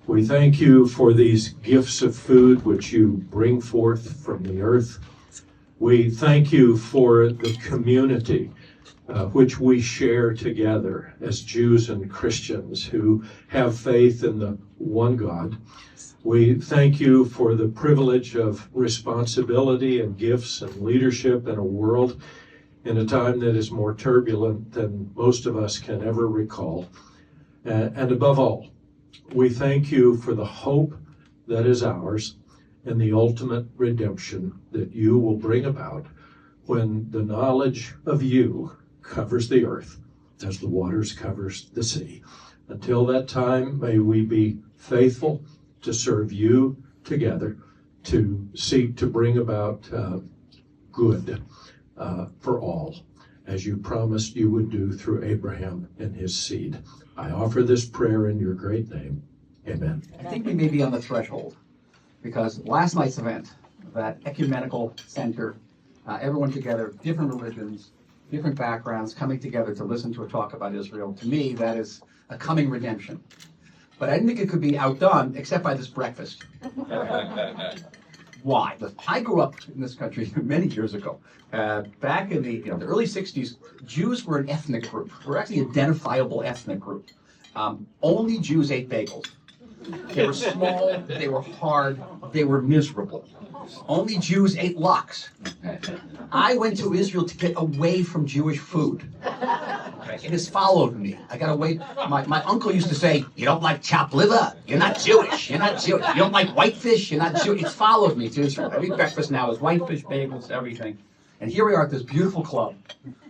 We thank you for these gifts of food which you bring forth from the earth. We thank you for the community which we share together as Jews and Christians who have faith in the one God. We thank you for the privilege of responsibility and gifts and leadership in a world in a time that is more turbulent than most of us can ever recall. And above all, we thank you for the hope that is ours and the ultimate redemption that you will bring about when the knowledge of you covers the earth as the waters covers the sea. Until that time, may we be faithful to serve you together, to seek to bring about good for all, as you promised you would do through Abraham and his seed. I offer this prayer in your great name. Amen. I think we may be on the threshold, because last night's event, that ecumenical center, everyone together, different religions, different backgrounds, coming together to listen to a talk about Israel, to me, that is a coming redemption. But I didn't think it could be outdone except by this breakfast. Why? I grew up in this country many years ago. Back in the early 60s, Jews were an ethnic group. We're actually an identifiable ethnic group. Only Jews ate bagels. They were small, they were hard, they were miserable. Only Jews ate lox. I went to Israel to get away from Jewish food. It has followed me. I got away. My uncle used to say, "You don't like chopped liver? You're not Jewish. You're not Jewish. You don't like whitefish? You're not Jewish." It's followed me to Israel. Every breakfast now is whitefish, bagels, everything. And here we are at this beautiful club.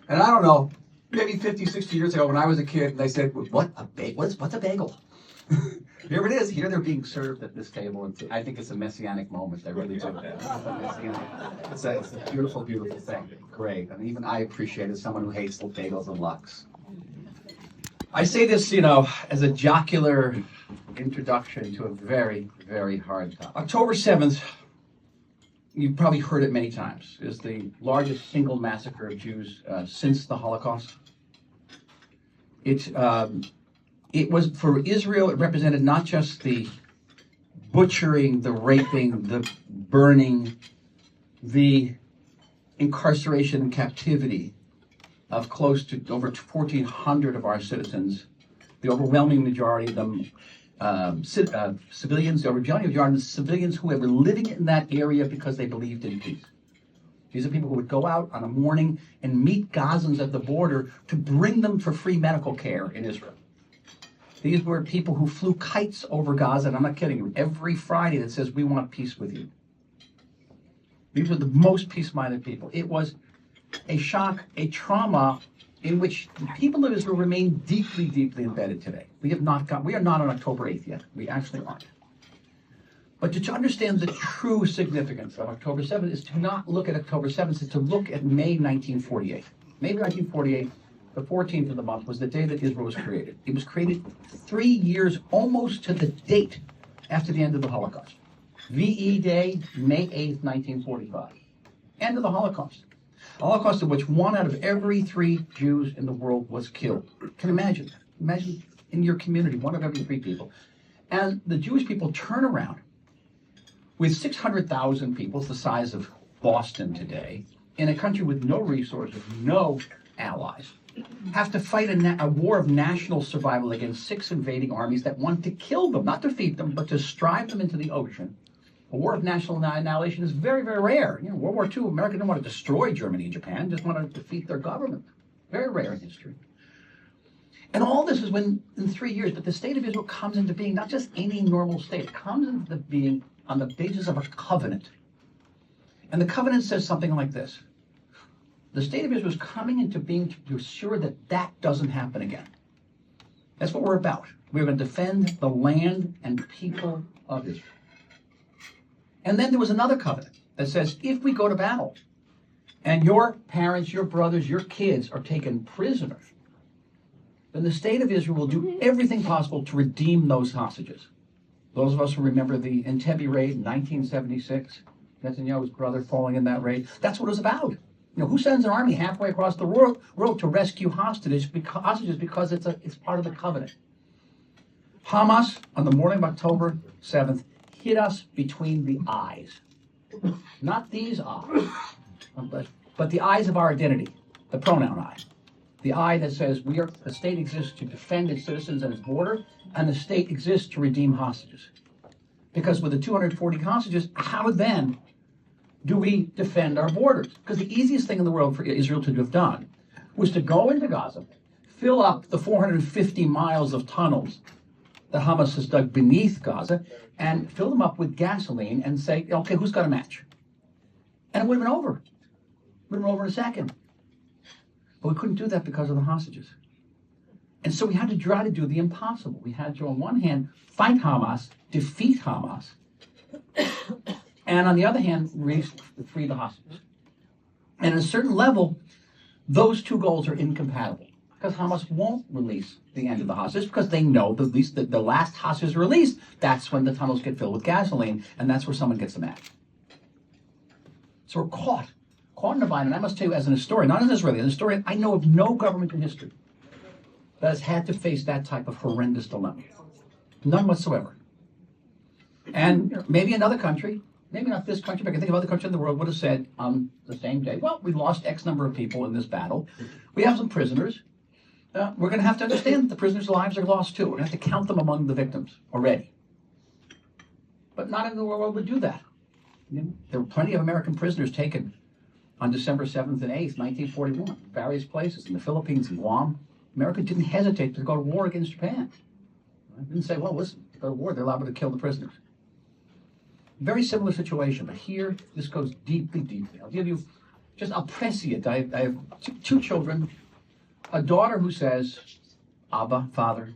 And I don't know, maybe 50, 60 years ago when I was a kid, they said, "What a bagel? What's a bagel?" Here it is. Here they're being served at this table. And I think it's a messianic moment. I really do. It's a beautiful, beautiful thing. Great. And even I appreciate it as someone who hates bagels and lox. I say this, as a jocular introduction to a very, very hard topic. October 7th, you've probably heard it many times, is the largest single massacre of Jews since the Holocaust. It was, for Israel, it represented not just the butchering, the raping, the burning, the incarceration and captivity of close to over 1,400 of our citizens, the overwhelming majority of them civilians, the overwhelming majority of civilians who were living in that area because they believed in peace. These are people who would go out on a morning and meet Gazans at the border to bring them for free medical care in Israel. These were people who flew kites over Gaza, and I'm not kidding you, every Friday that says, "We want peace with you." These were the most peace-minded people. It was a shock, a trauma in which the people of Israel remain deeply, deeply embedded today. We are not on October 8th yet. We actually aren't. But to understand the true significance of October 7th is to not look at October 7th, it's to look at May 1948. May 1948, the 14th of the month, was the day that Israel was created. It was created 3 years almost to the date after the end of the Holocaust. VE Day, May 8th, 1945. End of the Holocaust. A Holocaust in which 1 out of every 3 Jews in the world was killed. Can you imagine that? Imagine in your community, 1 of every 3 people. And the Jewish people turn around with 600,000 people, the size of Boston today, in a country with no resources, no allies, have to fight a war of national survival against 6 invading armies that want to kill them, not defeat them, but to strive them into the ocean. A war of national annihilation is very, very rare. World War II, America didn't want to destroy Germany and Japan, just want to defeat their government. Very rare in history. And all this is in 3 years, but the state of Israel comes into being, not just any normal state, it comes into being on the basis of a covenant. And the covenant says something like this. The state of Israel is coming into being to assure that that doesn't happen again. That's what we're about. We're going to defend the land and people of Israel. And then there was another covenant that says if we go to battle and your parents, your brothers, your kids are taken prisoners, then the state of Israel will do everything possible to redeem those hostages. Those of us who remember the Entebbe raid in 1976, Netanyahu's brother falling in that raid, that's what it was about. Who sends an army halfway across the world to rescue hostages because it's part of the covenant. Hamas, on the morning of October 7th, hit us between the eyes. Not these eyes, but the eyes of our identity, the pronoun I. The I that says the state exists to defend its citizens and its border, and the state exists to redeem hostages. Because with the 240 hostages, how then do we defend our borders? Because the easiest thing in the world for Israel to have done was to go into Gaza, fill up the 450 miles of tunnels that Hamas has dug beneath Gaza, and fill them up with gasoline and say, okay, who's got a match? And it would have been over. It would have been over in a second. But we couldn't do that because of the hostages. And so we had to try to do the impossible. We had to, on one hand, fight Hamas, defeat Hamas, and on the other hand, free the hostages. And at a certain level, those two goals are incompatible, because Hamas won't release the end of the hostages, because they know that at least the last hostages released, that's when the tunnels get filled with gasoline, and that's where someone gets the match. So we're caught in a bind. And I must tell you, as an historian, not as an Israeli, as an historian, I know of no government in history that has had to face that type of horrendous dilemma. None whatsoever. And maybe another country, maybe not this country, but I can think of other countries in the world, would have said on the same day, well, we lost X number of people in this battle. We have some prisoners. We're going to have to understand that the prisoners' lives are lost too. We're going to have to count them among the victims already. But not in the world would do that. There were plenty of American prisoners taken on December 7th and 8th, 1941, various places in the Philippines and Guam. America didn't hesitate to go to war against Japan. They didn't say, well, listen, to go to war, they're liable to kill the prisoners. Very similar situation, but here, this goes deeply, deeply. I'll prescience. I have two children, a daughter who says, Abba, Father,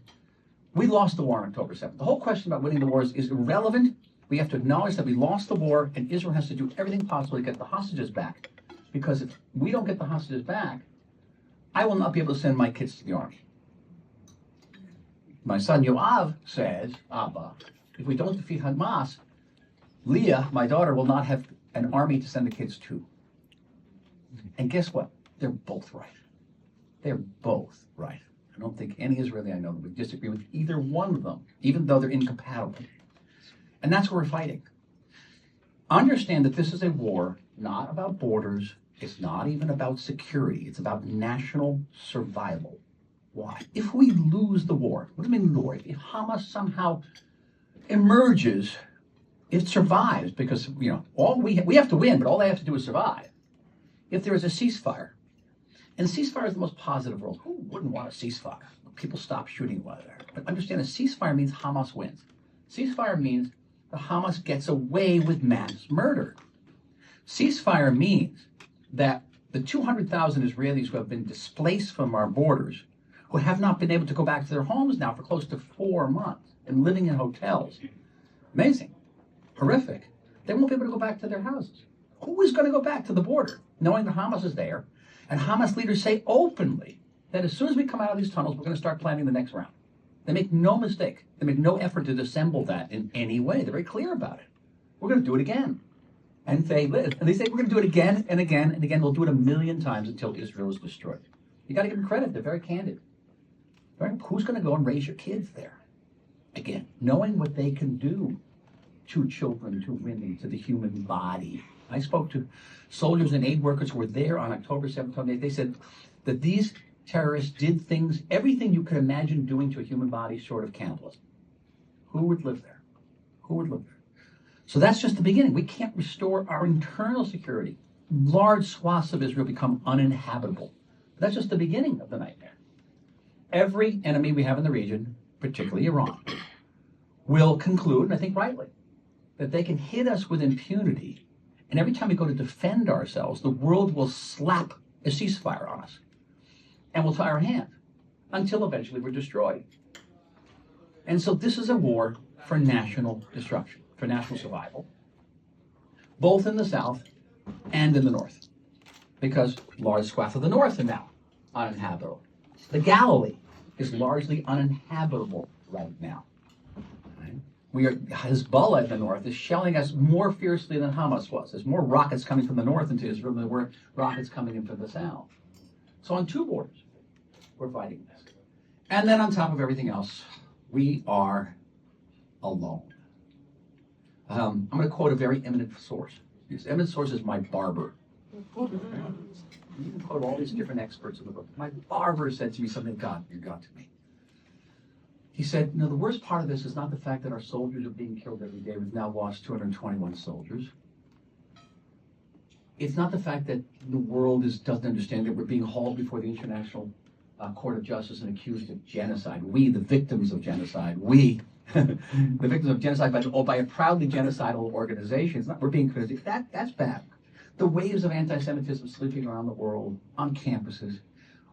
we lost the war on October 7th. The whole question about winning the war is irrelevant. We have to acknowledge that we lost the war, and Israel has to do everything possible to get the hostages back. Because if we don't get the hostages back, I will not be able to send my kids to the army. My son Yoav says, Abba, if we don't defeat Hamas, Leah, my daughter, will not have an army to send the kids to. And guess what? They're both right. They're both right. I don't think any Israeli I know would disagree with either one of them, even though they're incompatible. And that's what we're fighting. Understand that this is a war not about borders. It's not even about security. It's about national survival. Why? If we lose the war, what do I mean the war? If Hamas somehow emerges, it survives because, all we have to win, but all they have to do is survive. If there is a ceasefire, and ceasefire is the most positive role. Who wouldn't want a ceasefire? People stop shooting one another. But understand, a ceasefire means Hamas wins. Ceasefire means the Hamas gets away with mass murder. Ceasefire means that the 200,000 Israelis who have been displaced from our borders, who have not been able to go back to their homes now for close to 4 months and living in hotels. Amazing. Horrific. They won't be able to go back to their houses. Who is going to go back to the border knowing that Hamas is there? And Hamas leaders say openly that as soon as we come out of these tunnels, we're going to start planning the next round. They make no mistake. They make no effort to dissemble that in any way. They're very clear about it. We're going to do it again. And they say we're going to do it again and again and again. We'll do it 1,000,000 times until Israel is destroyed. You got to give them credit. They're very candid. Right? Who's going to go and raise your kids there? Again, knowing what they can do to children, to women, to the human body. I spoke to soldiers and aid workers who were there on October 7th. They said that these terrorists did things, everything you could imagine doing to a human body short of cannibalism. Who would live there? Who would live there? So that's just the beginning. We can't restore our internal security. Large swaths of Israel become uninhabitable. That's just the beginning of the nightmare. Every enemy we have in the region, particularly Iran, will conclude, and I think rightly, that they can hit us with impunity. And every time we go to defend ourselves, the world will slap a ceasefire on us. And we'll tie our hand until eventually we're destroyed. And so this is a war for national destruction, for national survival, both in the south and in the north, because large swaths of the north are now uninhabitable. The Galilee is largely uninhabitable right now. Hezbollah in the north is shelling us more fiercely than Hamas was. There's more rockets coming from the north into Israel than there were rockets coming in from the south. So on two borders, we're fighting this. And then on top of everything else, We are alone. I'm going to quote a very eminent source. This eminent source is my barber. You can quote all these different experts in the book. My barber said to me something, God to me. He said, the worst part of this is not the fact that our soldiers are being killed every day. We've now lost 221 soldiers. It's not the fact that the world doesn't understand that we're being hauled before the International Court of Justice and accused of genocide. We, the victims of genocide, the victims of genocide by a proudly genocidal organization. We're being criticized. That's bad. The waves of anti-Semitism sweeping around the world, on campuses,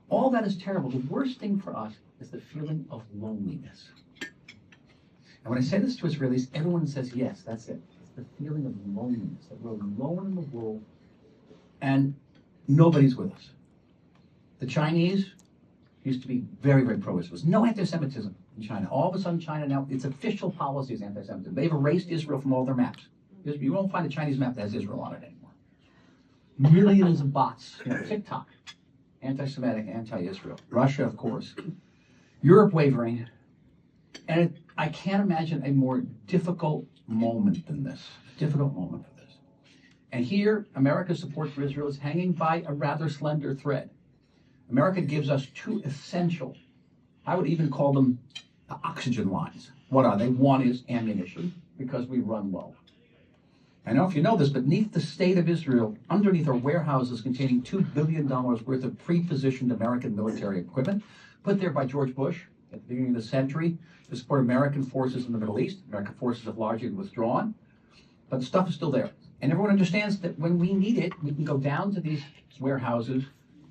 all that is terrible. The worst thing for us is the feeling of loneliness. And when I say this to Israelis, everyone says, yes, that's it. It's the feeling of loneliness, that we're alone in the world and nobody's with us. The Chinese used to be very, very pro-Israel. There's no anti-Semitism in China. All of a sudden, China now, its official policy is anti-Semitism. They've erased Israel from all their maps. You won't find a Chinese map that has Israel on it anymore. Millions of bots, TikTok, anti-Semitic, anti-Israel. Russia, of course. Europe wavering. And I can't imagine a more difficult moment than this. And here, America's support for Israel is hanging by a rather slender thread. America gives us two essential, I would even call them oxygen lines. What are they? One is ammunition, because we run low. I don't know if you know this, but beneath the state of Israel, underneath are warehouses containing $2 billion worth of pre-positioned American military equipment, put there by George Bush at the beginning of the century to support American forces in the Middle East. American forces have largely withdrawn, but the stuff is still there. And everyone understands that when we need it, we can go down to these warehouses,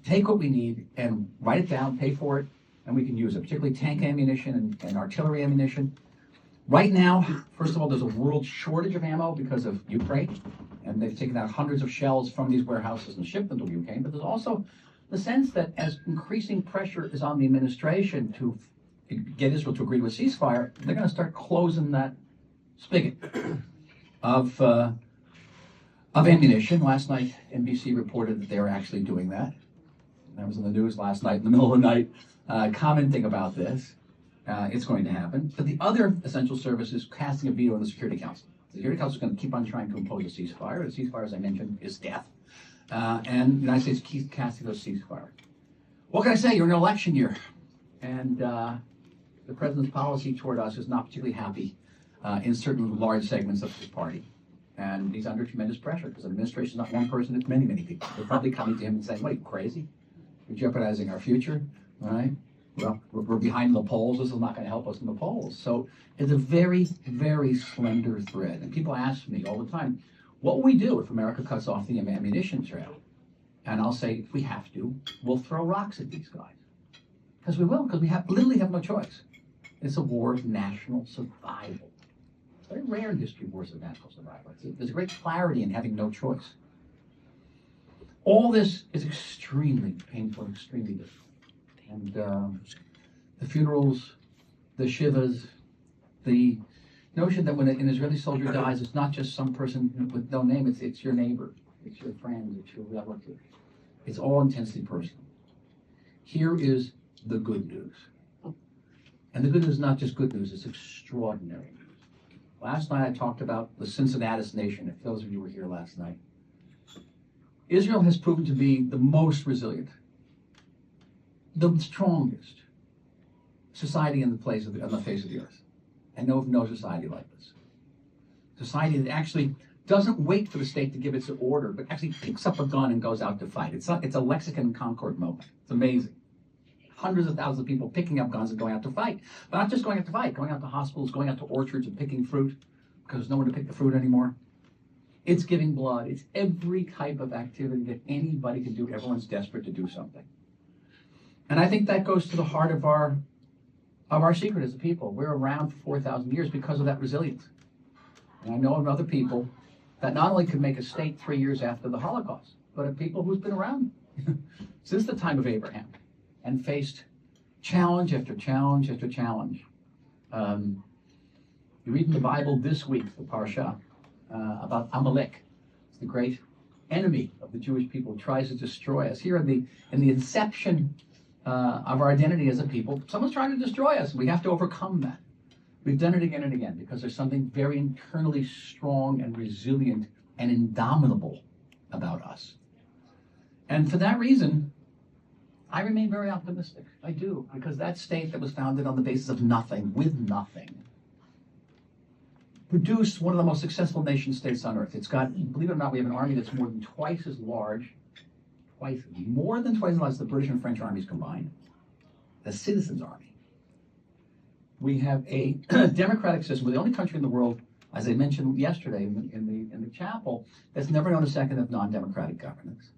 take what we need, and write it down, pay for it, and we can use it, particularly tank ammunition and artillery ammunition. Right now, first of all, there's a world shortage of ammo because of Ukraine, and they've taken out hundreds of shells from these warehouses and shipped them to Ukraine. But there's also the sense that as increasing pressure is on the administration to get Israel to agree to a ceasefire, they're going to start closing that spigot of ammunition. Last night, NBC reported that they were actually doing that. I was in the news last night in the middle of the night commenting about this. It's going to happen. But the other essential service is casting a veto in the Security Council. The Security Council is going to keep on trying to impose a ceasefire. The ceasefire, as I mentioned, is death. And the United States keeps casting those ceasefires. What can I say? You're in an election year. And the president's policy toward us is not particularly happy in certain large segments of his party. And he's under tremendous pressure because the administration is not one person, it's many, many people. They're probably coming to him and saying, what, are you crazy? You're jeopardizing our future, all right? Well, we're behind the polls. This is not going to help us in the polls. So it's a very, very slender thread. And people ask me all the time, what will we do if America cuts off the ammunition trail? And I'll say, if we have to, we'll throw rocks at these guys. Because we will, because we literally have no choice. It's a war of national survival. It's very rare in history, wars of national survival. There's a great clarity in having no choice. All this is extremely painful, extremely difficult. And the funerals, the shivas, the notion that when an Israeli soldier dies, it's not just some person with no name, it's your neighbor, it's your friend, it's your relative. It's all intensely personal. Here is the good news. And the good news is not just good news, it's extraordinary news. Last night I talked about the Cincinnatus nation, if those of you were here last night. Israel has proven to be the most resilient, the strongest society on the face of the earth. I know of no society like this. Society that actually doesn't wait for the state to give its order, but actually picks up a gun and goes out to fight. It's a Lexington Concord moment. It's amazing. Hundreds of thousands of people picking up guns and going out to fight. But not just going out to fight, going out to hospitals, going out to orchards and picking fruit, because there's no one to pick the fruit anymore. It's giving blood. It's every type of activity that anybody can do. Everyone's desperate to do something. And I think that goes to the heart of our secret as a people. We're around for 4,000 years because of that resilience. And I know of other people that not only could make a state 3 years after the Holocaust, but of people who's been around since the time of Abraham and faced challenge after challenge after challenge. You read in the Bible this week, the Parsha, about Amalek. It's the great enemy of the Jewish people who tries to destroy us. Here in the inception of our identity as a people, someone's trying to destroy us. We have to overcome that. We've done it again and again because there's something very internally strong and resilient and indomitable about us. And for that reason, I remain very optimistic. I do, because that state that was founded on the basis of nothing, with nothing, produced one of the most successful nation states on earth. It's got, believe it or not, we have an army that's more than twice as large, more than twice as large as the British and French armies combined, the citizens' army. We have a democratic system. We're the only country in the world, as I mentioned yesterday in the chapel, that's never known a second of non-democratic governance.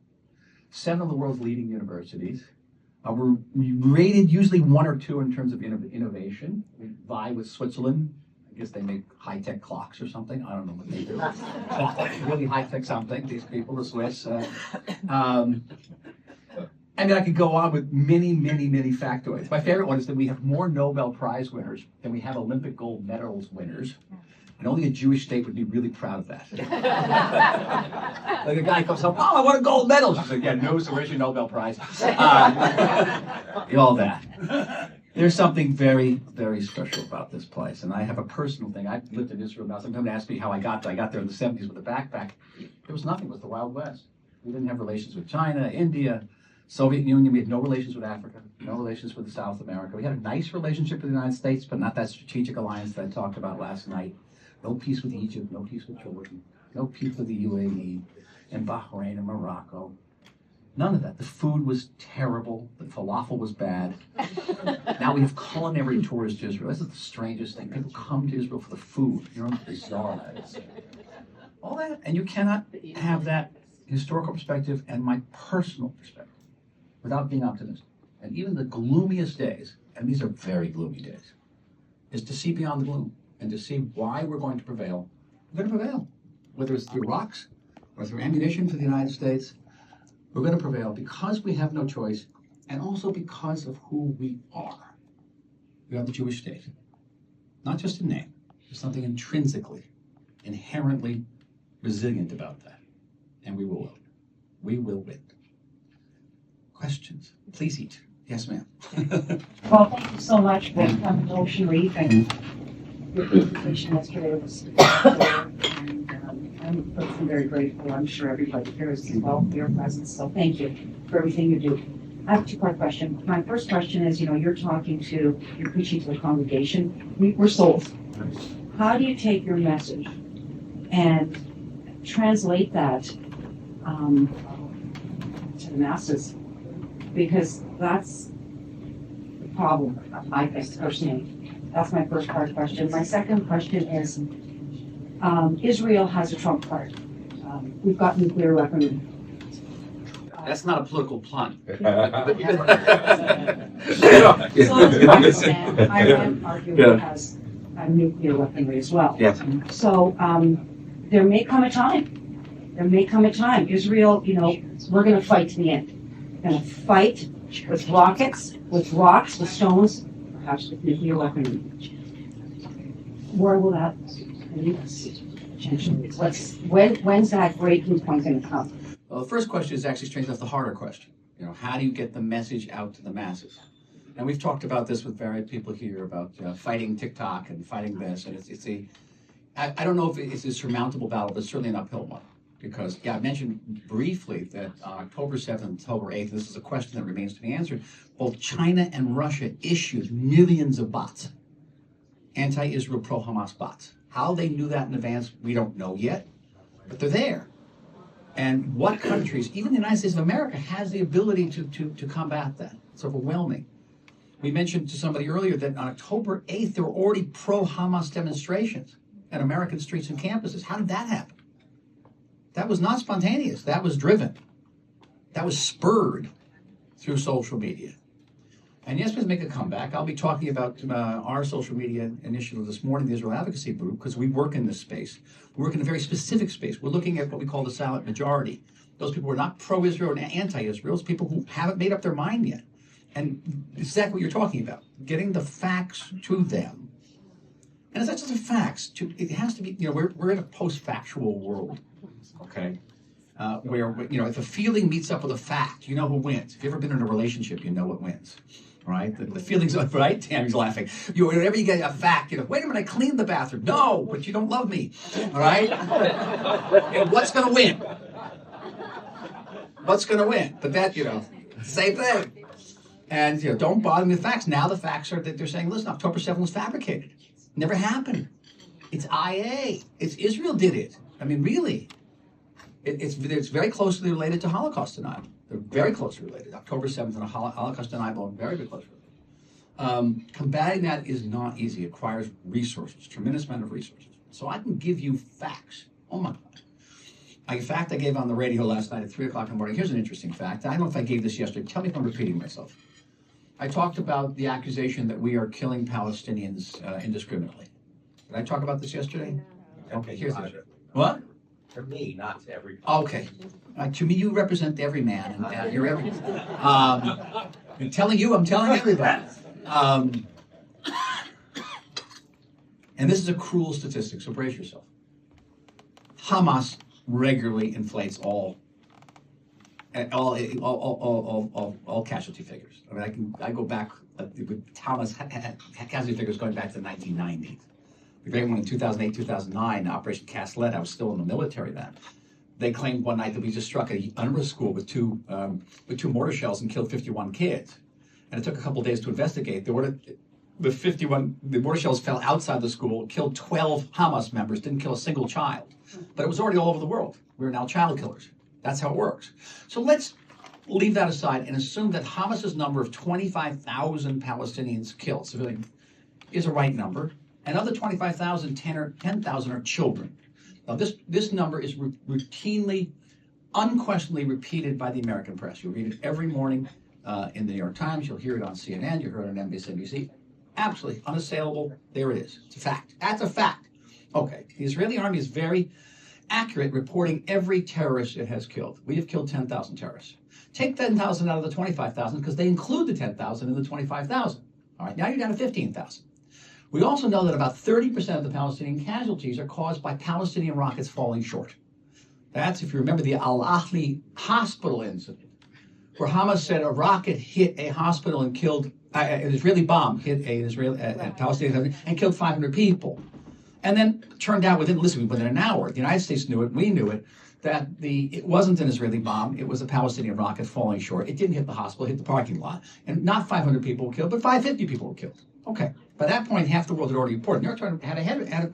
7 of the world's leading universities. We're rated usually 1 or 2 in terms of innovation. We vie with Switzerland. I guess they make high-tech clocks or something. I don't know what they do. Really high-tech something, these people, the Swiss. I mean, I could go on with many, many, many factoids. My favorite one is that we have more Nobel Prize winners than we have Olympic gold medals winners. And only a Jewish state would be really proud of that. Like a guy comes up, oh, I won a gold medal. She's like, yeah, no, so where's your Nobel Prize? All that. There's something very, very special about this place. And I have a personal thing. I've lived in Israel now. Sometimes ask me how I got there. I got there in the 70s with a backpack. There was nothing. It was the Wild West. We didn't have relations with China, India, Soviet Union. We had no relations with Africa, no relations with South America. We had a nice relationship with the United States, but not that strategic alliance that I talked about last night. No peace with Egypt, no peace with Jordan, no peace with the UAE, and Bahrain and Morocco. None of that. The food was terrible. The falafel was bad. Now we have culinary tours to Israel. This is the strangest thing. People come to Israel for the food. You know how bizarre that is. All that, and you cannot have that historical perspective and my personal perspective without being optimistic. And even the gloomiest days, and these are very gloomy days, is to see beyond the gloom and to see why we're going to prevail. We're going to prevail. Whether it's through rocks or through ammunition for the United States, we're going to prevail because we have no choice and also because of who we are. We are the Jewish state. Not just in name. There's something intrinsically, inherently resilient about that. And we will win. We will win. Questions? Please eat. Yes, ma'am. Well, thank you so much for coming to Ocean Reef, and your presentation yesterday was and I'm personally very grateful. I'm sure everybody here is as well for your presence, so thank you for everything you do. I have a 2-part question. My first question is, you're preaching to the congregation. We're souls. How do you take your message and translate that to the masses? Because that's the problem, I think, personally. That's my first part question. My second question is, Israel has a trump card. We've got nuclear weaponry. That's not a political pun. Iran arguably has nuclear weaponry as well. Yes. So there may come a time. Israel, we're going to fight to the end. We're going to fight with rockets, with rocks, with stones, perhaps with nuclear weaponry. Where will that lead us? When's that breaking point going to come? Well, the first question is actually strange enough the harder question. How do you get the message out to the masses? And we've talked about this with various people here about fighting TikTok and fighting this, and I don't know if it's a surmountable battle, but it's certainly an uphill one. Because, I mentioned briefly that on October 7th, October 8th, this is a question that remains to be answered, both China and Russia issued millions of bots, anti-Israel, pro-Hamas bots. How they knew that in advance, we don't know yet, but they're there. And what countries, even the United States of America, has the ability to combat that? It's overwhelming. We mentioned to somebody earlier that on October 8th, there were already pro-Hamas demonstrations at American streets and campuses. How did that happen? That was not spontaneous. That was driven. That was spurred through social media. And yes, let's make a comeback. I'll be talking about our social media initiative this morning, the Israel Advocacy Group, because we work in this space. We work in a very specific space. We're looking at what we call the silent majority. Those people who are not pro-Israel and anti-Israel, those people who haven't made up their mind yet. And exactly what you're talking about, getting the facts to them. And it's not just the facts. It has to be, we're in a post-factual world. Okay, where if a feeling meets up with a fact, you know who wins. If you've ever been in a relationship, you know what wins. right? The feelings of, right? Tammy's laughing. Whenever you get a fact, wait a minute, I cleaned the bathroom. No, but you don't love me, all right? And what's going to win? What's going to win? But that, same thing. And, don't bother me with facts. Now the facts are that they're saying, listen, October 7th was fabricated. Never happened. It's IA. It's Israel did it. I mean, really. It's very closely related to Holocaust denial. They're very closely related. October 7th and a Holocaust denial are very, very closely related. Combating that is not easy. It requires resources, tremendous amount of resources. So I can give you facts. Oh my God. A fact I gave on the radio last night at 3 o'clock in the morning. Here's an interesting fact. I don't know if I gave this yesterday. Tell me if I'm repeating myself. I talked about the accusation that we are killing Palestinians indiscriminately. Did I talk about this yesterday? Okay, here's the what? To me, not to everybody. Okay. To me, you represent every man, and you're every. I'm telling you, I'm telling everybody. And this is a cruel statistic, so brace yourself. Hamas regularly inflates all casualty figures. I mean, I go back with Hamas casualty figures going back to the 1990s. The great one in 2008, 2009, Operation Cast Lead. I was still in the military then. They claimed one night that we just struck a UNRWA school with two mortar shells and killed 51 kids. And it took a couple of days to investigate. The mortar shells fell outside the school, killed 12 Hamas members, didn't kill a single child. But it was already all over the world. We're now child killers. That's how it works. So let's leave that aside and assume that Hamas's number of 25,000 Palestinians killed, civilians, is a right number. And of the 25,000, 10,000 are children. Now, this number is routinely, unquestionably repeated by the American press. You'll read it every morning in the New York Times. You'll hear it on CNN. You'll hear it on NBC. Absolutely unassailable. There it is. It's a fact. That's a fact. Okay. The Israeli army is very accurate reporting every terrorist it has killed. We have killed 10,000 terrorists. Take 10,000 out of the 25,000 because they include the 10,000 in the 25,000. All right. Now you're down to 15,000. We also know that about 30% of the Palestinian casualties are caused by Palestinian rockets falling short. That's, if you remember, the Al-Ahli hospital incident, where Hamas said a rocket hit a hospital and killed, an Israeli bomb hit a Palestinian and killed 500 people. And then it turned out within an hour, the United States knew it, we knew it, that it wasn't an Israeli bomb, it was a Palestinian rocket falling short. It didn't hit the hospital, it hit the parking lot. And not 500 people were killed, but 550 people were killed. Okay. By that point, half the world had already reported. New York Times had a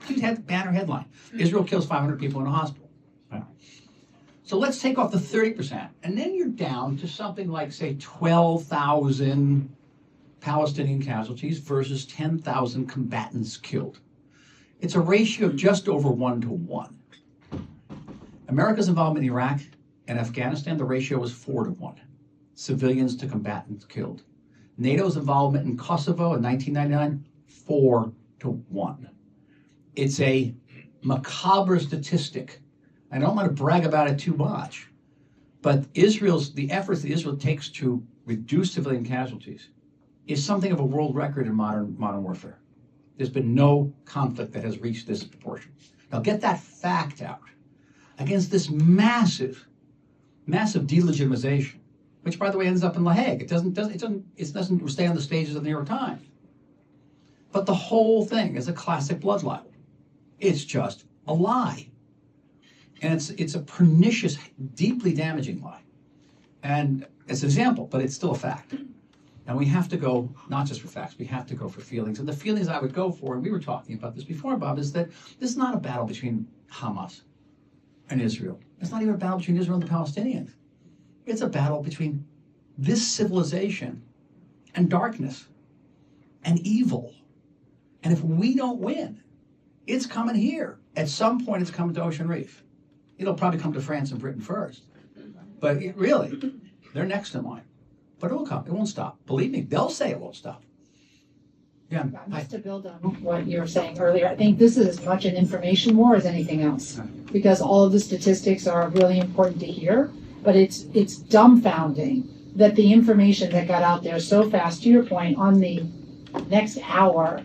huge banner headline. Israel kills 500 people in a hospital. Right. So let's take off the 30%, and then you're down to something like, say, 12,000 Palestinian casualties versus 10,000 combatants killed. It's a ratio of just over 1 to 1. America's involvement in Iraq and Afghanistan, the ratio was 4 to 1. Civilians to combatants killed. NATO's involvement in Kosovo in 1999, 4 to 1. It's a macabre statistic. I don't want to brag about it too much, but the efforts that Israel takes to reduce civilian casualties is something of a world record in modern warfare. There's been no conflict that has reached this proportion. Now get that fact out against this massive delegitimization, which, by the way, ends up in La Hague. It doesn't stay on the stages of the New York Times. But the whole thing is a classic blood libel. It's just a lie. And it's a pernicious, deeply damaging lie. And it's an example, but it's still a fact. And we have to go, not just for facts, we have to go for feelings. And the feelings I would go for, and we were talking about this before, Bob, is that this is not a battle between Hamas and Israel. It's not even a battle between Israel and the Palestinians. It's a battle between this civilization and darkness and evil. And if we don't win, it's coming here. At some point, it's coming to Ocean Reef. It'll probably come to France and Britain first. But really, they're next in line. But it will come. It won't stop. Believe me, they'll say it won't stop. Yeah. Just to build on what you were saying earlier, I think this is as much an information war as anything else, because all of the statistics are really important to hear. But it's dumbfounding that the information that got out there so fast, to your point, on the next hour,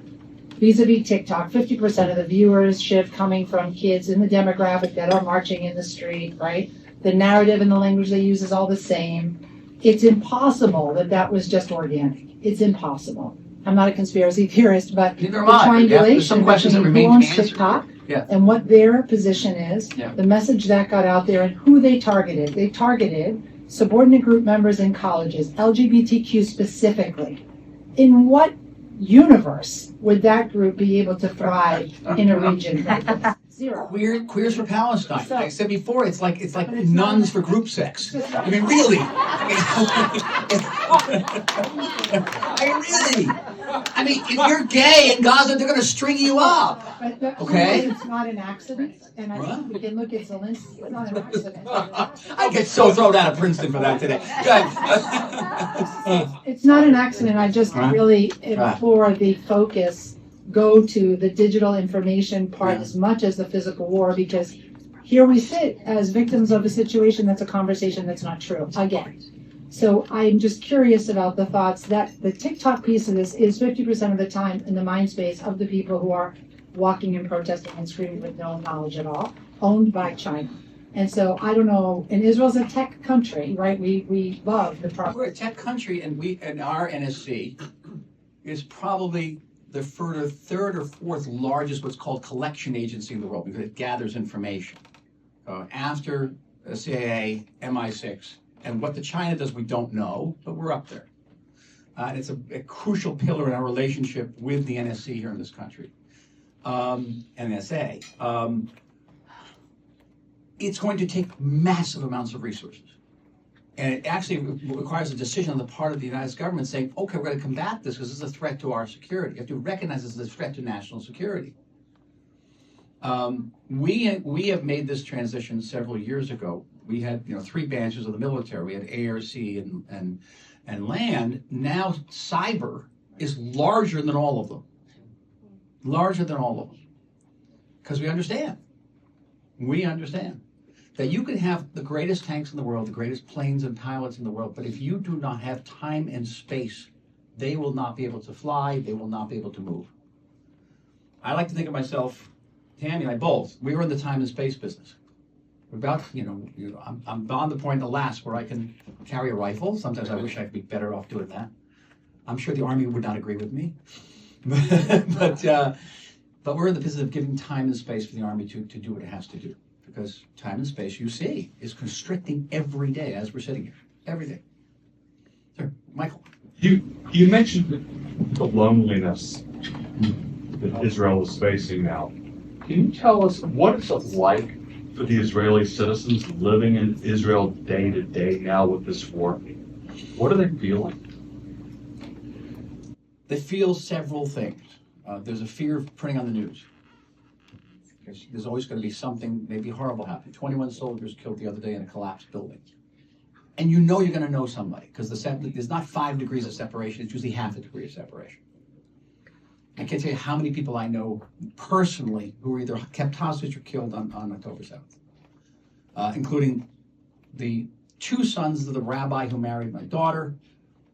vis-a-vis TikTok, 50% of the viewership coming from kids in the demographic that are marching in the street, right? The narrative and the language they use is all the same. it's impossible that that was just organic. It's impossible. I'm not a conspiracy theorist, but Neither the am I. Yeah, there's some triangulation questions that between who remain to owns be answered. TikTok Yeah. and what their position is, Yeah. the message that got out there, and who they targeted. They targeted subordinate group members in colleges, LGBTQ specifically. In what universe would that group be able to thrive in a region like this? Zero. Queers for Palestine. So- Like I said before, it's like But it's nuns not- for group sex. It's just- I mean, really. I mean, if you're gay in Gaza, they're going to string you up. But that Okay. it's not an accident, and I think we can look at Zelensky, it's not an accident. I get so thrown out of Princeton for that today. Go ahead. It's not an accident, I just Right. really Right. implore the focus go to the digital information part Yeah. as much as the physical war, because here we sit as victims of a situation that's a conversation that's not true, again. So I'm just curious about the thoughts that the TikTok piece of this is 50% of the time in the mind space of the people who are walking and protesting and screaming with no knowledge at all, owned by China. And so I don't know, and Israel's a tech country, right? We love the We're progress. a tech country, and our NSC is probably the third or fourth largest what's called collection agency in the world, because it gathers information. After the CIA, MI6, and what the China does, we don't know, but we're up there. And it's a crucial pillar in our relationship with the NSC here in this country, NSA. It's going to take massive amounts of resources. And it actually requires a decision on the part of the United States government saying, okay, we're going to combat this because this is a threat to our security. You have to recognize this as a threat to national security. We have made this transition several years ago. We had three branches of the military. We had air, sea, and land. Now cyber is larger than all of them. Larger than all of them. Because we understand that you can have the greatest tanks in the world, the greatest planes and pilots in the world, but if you do not have time and space, they will not be able to fly, they will not be able to move. I like to think of myself, Tammy and I both, we were in the time and space business. We're about, I'm beyond the point, alas, where I can carry a rifle. Sometimes I wish I could be better off doing that. I'm sure the Army would not agree with me. But we're in the business of giving time and space for the Army to do what it has to do. Because time and space, you see, is constricting every day as we're sitting here. Every day. Sure, Michael. You mentioned the loneliness that Israel is facing now. Can you tell us what it's like for the Israeli citizens living in Israel day to day now with this war? What are they feeling? They feel several things. There's a fear of printing on the news. There's always going to be something maybe horrible happening. 21 soldiers killed the other day in a collapsed building. And you're going to know somebody, because there's not 5 degrees of separation, it's usually half a degree of separation. I can't tell you how many people I know personally who were either kept hostage or killed on October 7th, including the 2 sons of the rabbi who married my daughter,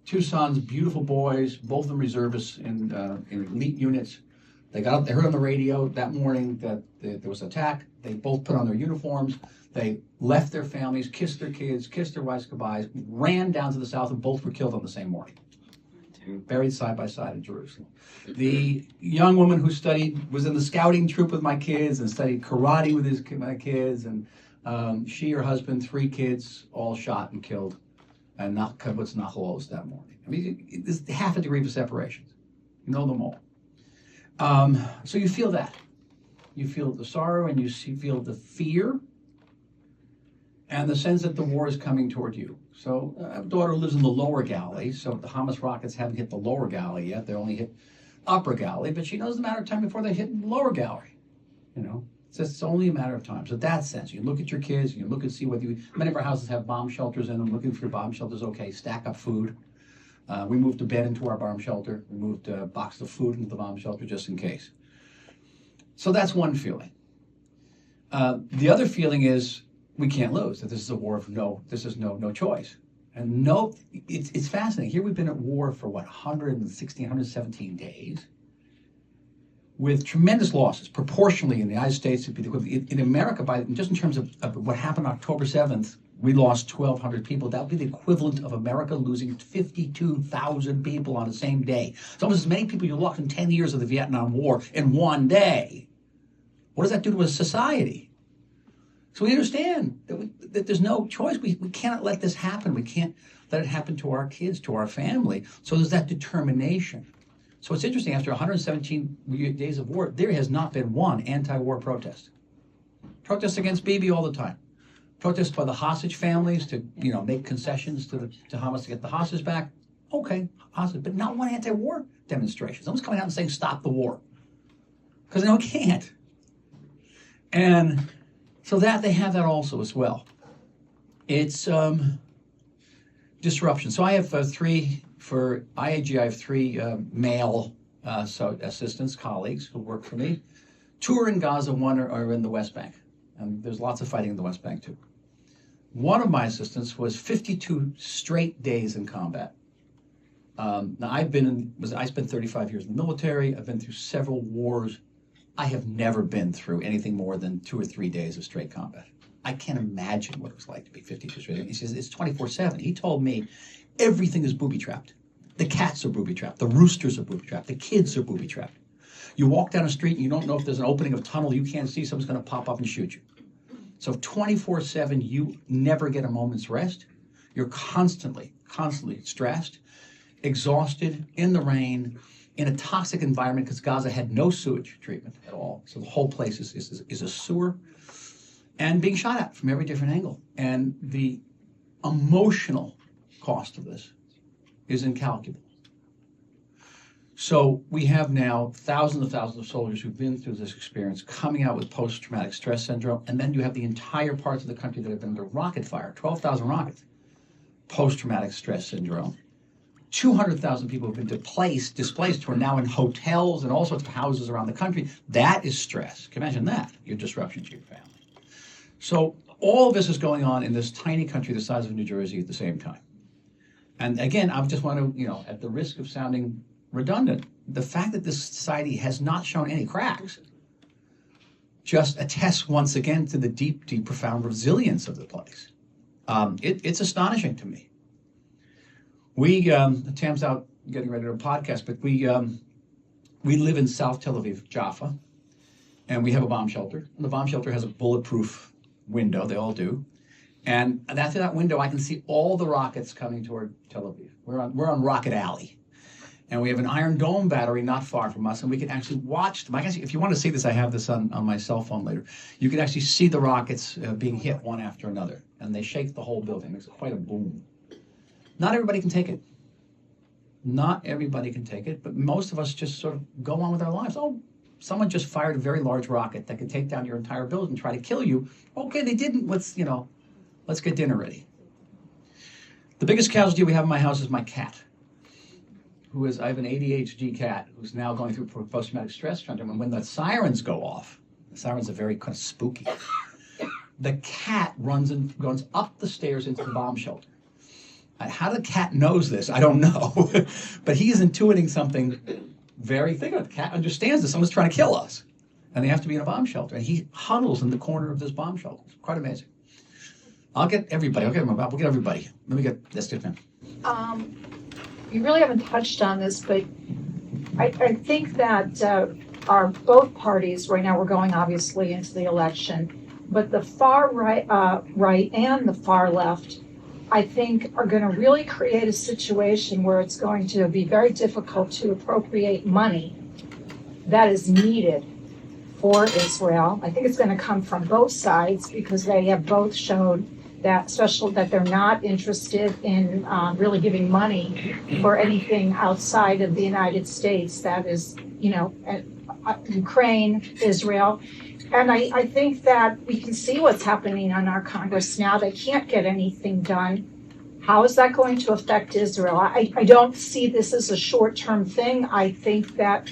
2 sons, beautiful boys, both of them reservists in elite units. They got up, they heard on the radio that morning that there was an attack. They both put on their uniforms. They left their families, kissed their kids, kissed their wives goodbyes, ran down to the south, and both were killed on the same morning. Buried side by side in Jerusalem. The young woman who was in the scouting troop with my kids and studied karate with my kids, and she, her husband, 3 kids, all shot and killed, and kibbutz Nachalos that morning. I mean, there's half a degree of separation. You know them all. So you feel that. You feel the sorrow, and you feel the fear, and the sense that the war is coming toward you. So I have a daughter who lives in the lower Galilee, so the Hamas rockets haven't hit the lower Galilee yet. They only hit upper Galilee, but she knows it's a matter of time before they hit the lower Galilee. It's only a matter of time. So that sense, you look at your kids, you look and see whether many of our houses have bomb shelters in them, looking for your bomb shelters, okay, stack up food. We moved a bed into our bomb shelter. We moved a box of food into the bomb shelter just in case. So that's one feeling. The other feeling is we can't lose, that this is a war of no choice. And it's fascinating. Here we've been at war for 116, 117 days with tremendous losses, proportionally in the United States, in America, just in terms of what happened October 7th, We lost 1,200 people. That would be the equivalent of America losing 52,000 people on the same day. It's almost as many people you lost in 10 years of the Vietnam War in one day. What does that do to a society? So we understand that there's no choice. We cannot let this happen. We can't let it happen to our kids, to our family. So there's that determination. So it's interesting, after 117 days of war, there has not been one anti-war protest. Protests against Bibi all the time. Protests by the hostage families to, make concessions to Hamas to get the hostages back. Okay, hostage, but not one anti-war demonstration. Someone's coming out and saying, stop the war. Because they know it can't. And so that they have that also as well. It's disruption. So I have for IAG, I have three male assistants, colleagues who work for me. Two are in Gaza, one are in the West Bank. And there's lots of fighting in the West Bank too. One of my assistants was 52 straight days in combat. Now I spent 35 years in the military. I've been through several wars. I have never been through anything more than 2 or 3 days of straight combat. I can't imagine what it was like to be 52 straight days. He says it's 24/7. He told me everything is booby-trapped. The cats are booby-trapped. The roosters are booby-trapped. The kids are booby-trapped. You walk down a street and you don't know if there's an opening of tunnel you can't see, someone's going to pop up and shoot you. So 24/7, you never get a moment's rest. You're constantly stressed, exhausted, in the rain, in a toxic environment, because Gaza had no sewage treatment at all. So the whole place is a sewer, and being shot at from every different angle. And the emotional cost of this is incalculable. So we have now thousands of soldiers who've been through this experience coming out with post-traumatic stress syndrome, and then you have the entire parts of the country that have been under rocket fire, 12,000 rockets, post-traumatic stress syndrome. 200,000 people have been displaced, who are now in hotels and all sorts of houses around the country. That is stress. Can you imagine that? Your disruption to your family. So all of this is going on in this tiny country the size of New Jersey at the same time. And again, I just want to, at the risk of sounding redundant, the fact that this society has not shown any cracks just attests once again to the deep, profound resilience of the place. It's astonishing to me. Tam's out getting ready to do a podcast, but we live in South Tel Aviv, Jaffa, and we have a bomb shelter. And the bomb shelter has a bulletproof window, they all do. And through that window, I can see all the rockets coming toward Tel Aviv. We're on Rocket Alley. And we have an Iron Dome battery not far from us, and we can actually watch them. If you want to see this, I have this on my cell phone later. You can actually see the rockets being hit one after another, and they shake the whole building. It's quite a boom. Not everybody can take it. Not everybody can take it, but most of us just sort of go on with our lives. Oh, someone just fired a very large rocket that could take down your entire building and try to kill you. Okay, they didn't. Let's get dinner ready. The biggest casualty we have in my house is my cat. I have an ADHD cat who's now going through post-traumatic stress syndrome. And when the sirens go off, the sirens are very kind of spooky. The cat runs up the stairs into the bomb shelter. How the cat knows this, I don't know. But he is intuiting something very thick. The cat understands that someone's trying to kill us. And they have to be in a bomb shelter. And he huddles in the corner of this bomb shelter. It's quite amazing. I'll get everybody. We'll get everybody. Let's get him. You really haven't touched on this, but I think that our both parties right now, we're going obviously into the election, but the far right and the far left, I think, are going to really create a situation where it's going to be very difficult to appropriate money that is needed for Israel. I think it's going to come from both sides, because they have both shown that they're not interested in really giving money for anything outside of the United States, that is, Ukraine, Israel. And I think that we can see what's happening on our Congress now. They can't get anything done. How is that going to affect Israel? I don't see this as a short-term thing. I think that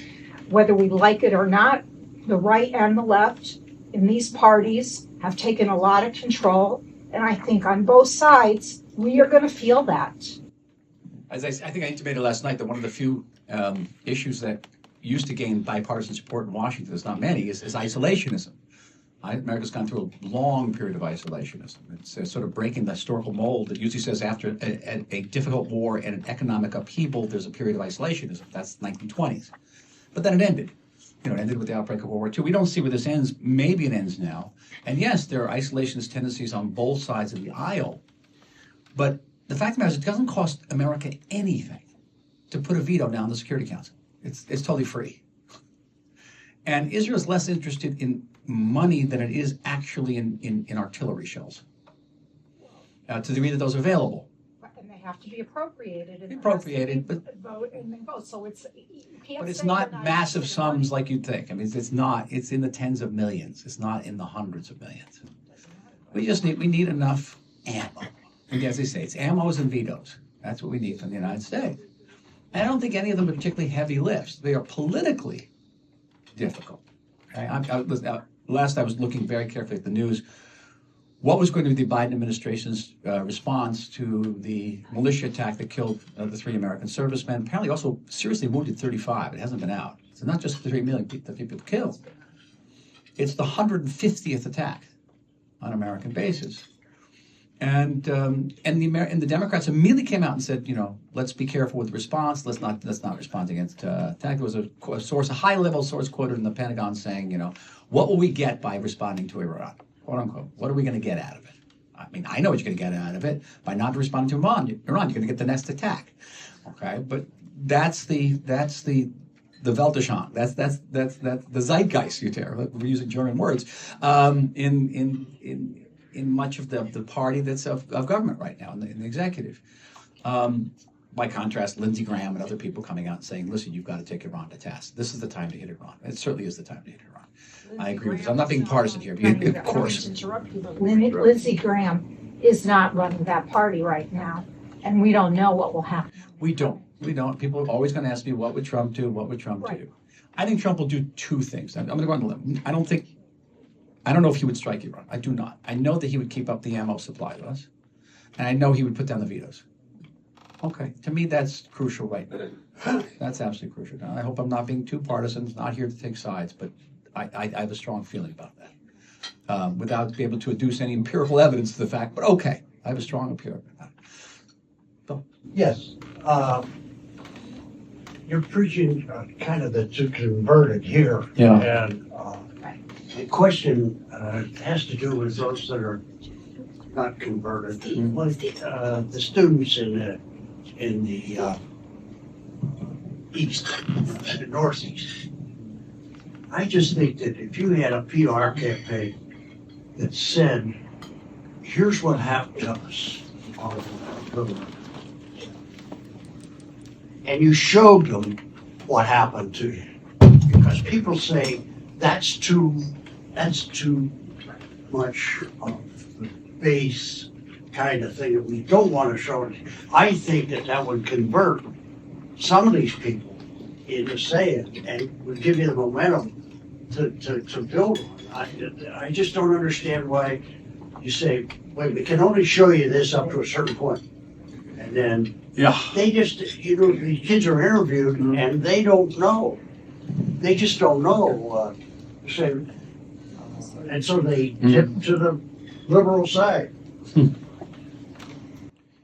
whether we like it or not, the right and the left in these parties have taken a lot of control. And I think on both sides, we are going to feel that. As I think I intimated last night, that one of the few issues that used to gain bipartisan support in Washington, there's not many, is isolationism. America's gone through a long period of isolationism. It's sort of breaking the historical mold that usually says after a difficult war and an economic upheaval, there's a period of isolationism. That's the 1920s. But then it ended. It ended with the outbreak of World War II. We don't see where this ends. Maybe it ends now. And yes, there are isolationist tendencies on both sides of the aisle. But the fact of the matter is it doesn't cost America anything to put a veto down the Security Council. It's totally free. And Israel's less interested in money than it is actually in artillery shells, to the degree that those are available. And they have to be appropriated. And Appropriated, but vote and then vote. So it's you can't. But it's say not they're massive interested in money. sums like you'd think. I mean, it's not. It's in the tens of millions. It's not in the hundreds of millions. We need enough ammo. And as they say, it's ammos and vetoes. That's what we need from the United States. And I don't think any of them are particularly heavy lifts. They are politically difficult. Okay? Last I was looking very carefully at the news. What was going to be the Biden administration's response to the militia attack that killed the 3 American servicemen? Apparently also seriously wounded 35. It hasn't been out. So not just the 3 million people killed. It's the 150th attack on American bases. And the Democrats immediately came out and said, let's be careful with the response. Let's not respond against attack. There was a high-level source quoted in the Pentagon saying, what will we get by responding to Iran? Quote unquote. What are we going to get out of it? I mean, I know what you're going to get out of it by not responding to Iran. You're going to get the next attack. Okay, but that's the Weltanschauung. That's the Zeitgeist. We're using German words in much of the party that's of government right now in the executive. By contrast, Lindsey Graham and other people coming out and saying, listen, you've got to take Iran to task. This is the time to hit Iran. It certainly is the time to hit Iran. I agree with you. I'm not being partisan here, of course. Lindsey Graham is not running that party right now, and we don't know what will happen. We don't. People are always going to ask me, what would Trump do? What would Trump do? I think Trump will do 2 things. I'm going to go on the limb. I don't know if he would strike Iran. I do not. I know that he would keep up the ammo supply to us, and I know he would put down the vetoes. Okay, to me that's crucial right now. That's absolutely crucial. Now, I hope I'm not being too partisan, not here to take sides, but I have a strong feeling about that. Without being able to adduce any empirical evidence to the fact, but okay, I have a strong opinion about that. Bill? Yes. You're preaching kind of the to converted here. Yeah. And the question has to do with those that are not converted. Like the students in the east, the northeast. I just think that if you had a PR campaign that said, here's what happened to us, and you showed them what happened to you, because people say that's too much of the base kind of thing that we don't want to show. I think that would convert some of these people into saying, and would give you the momentum to build on. I just don't understand why you say, wait, we can only show you this up to a certain point. And then they just, these kids are interviewed and they don't know. They just don't know. And so they tip to the liberal side.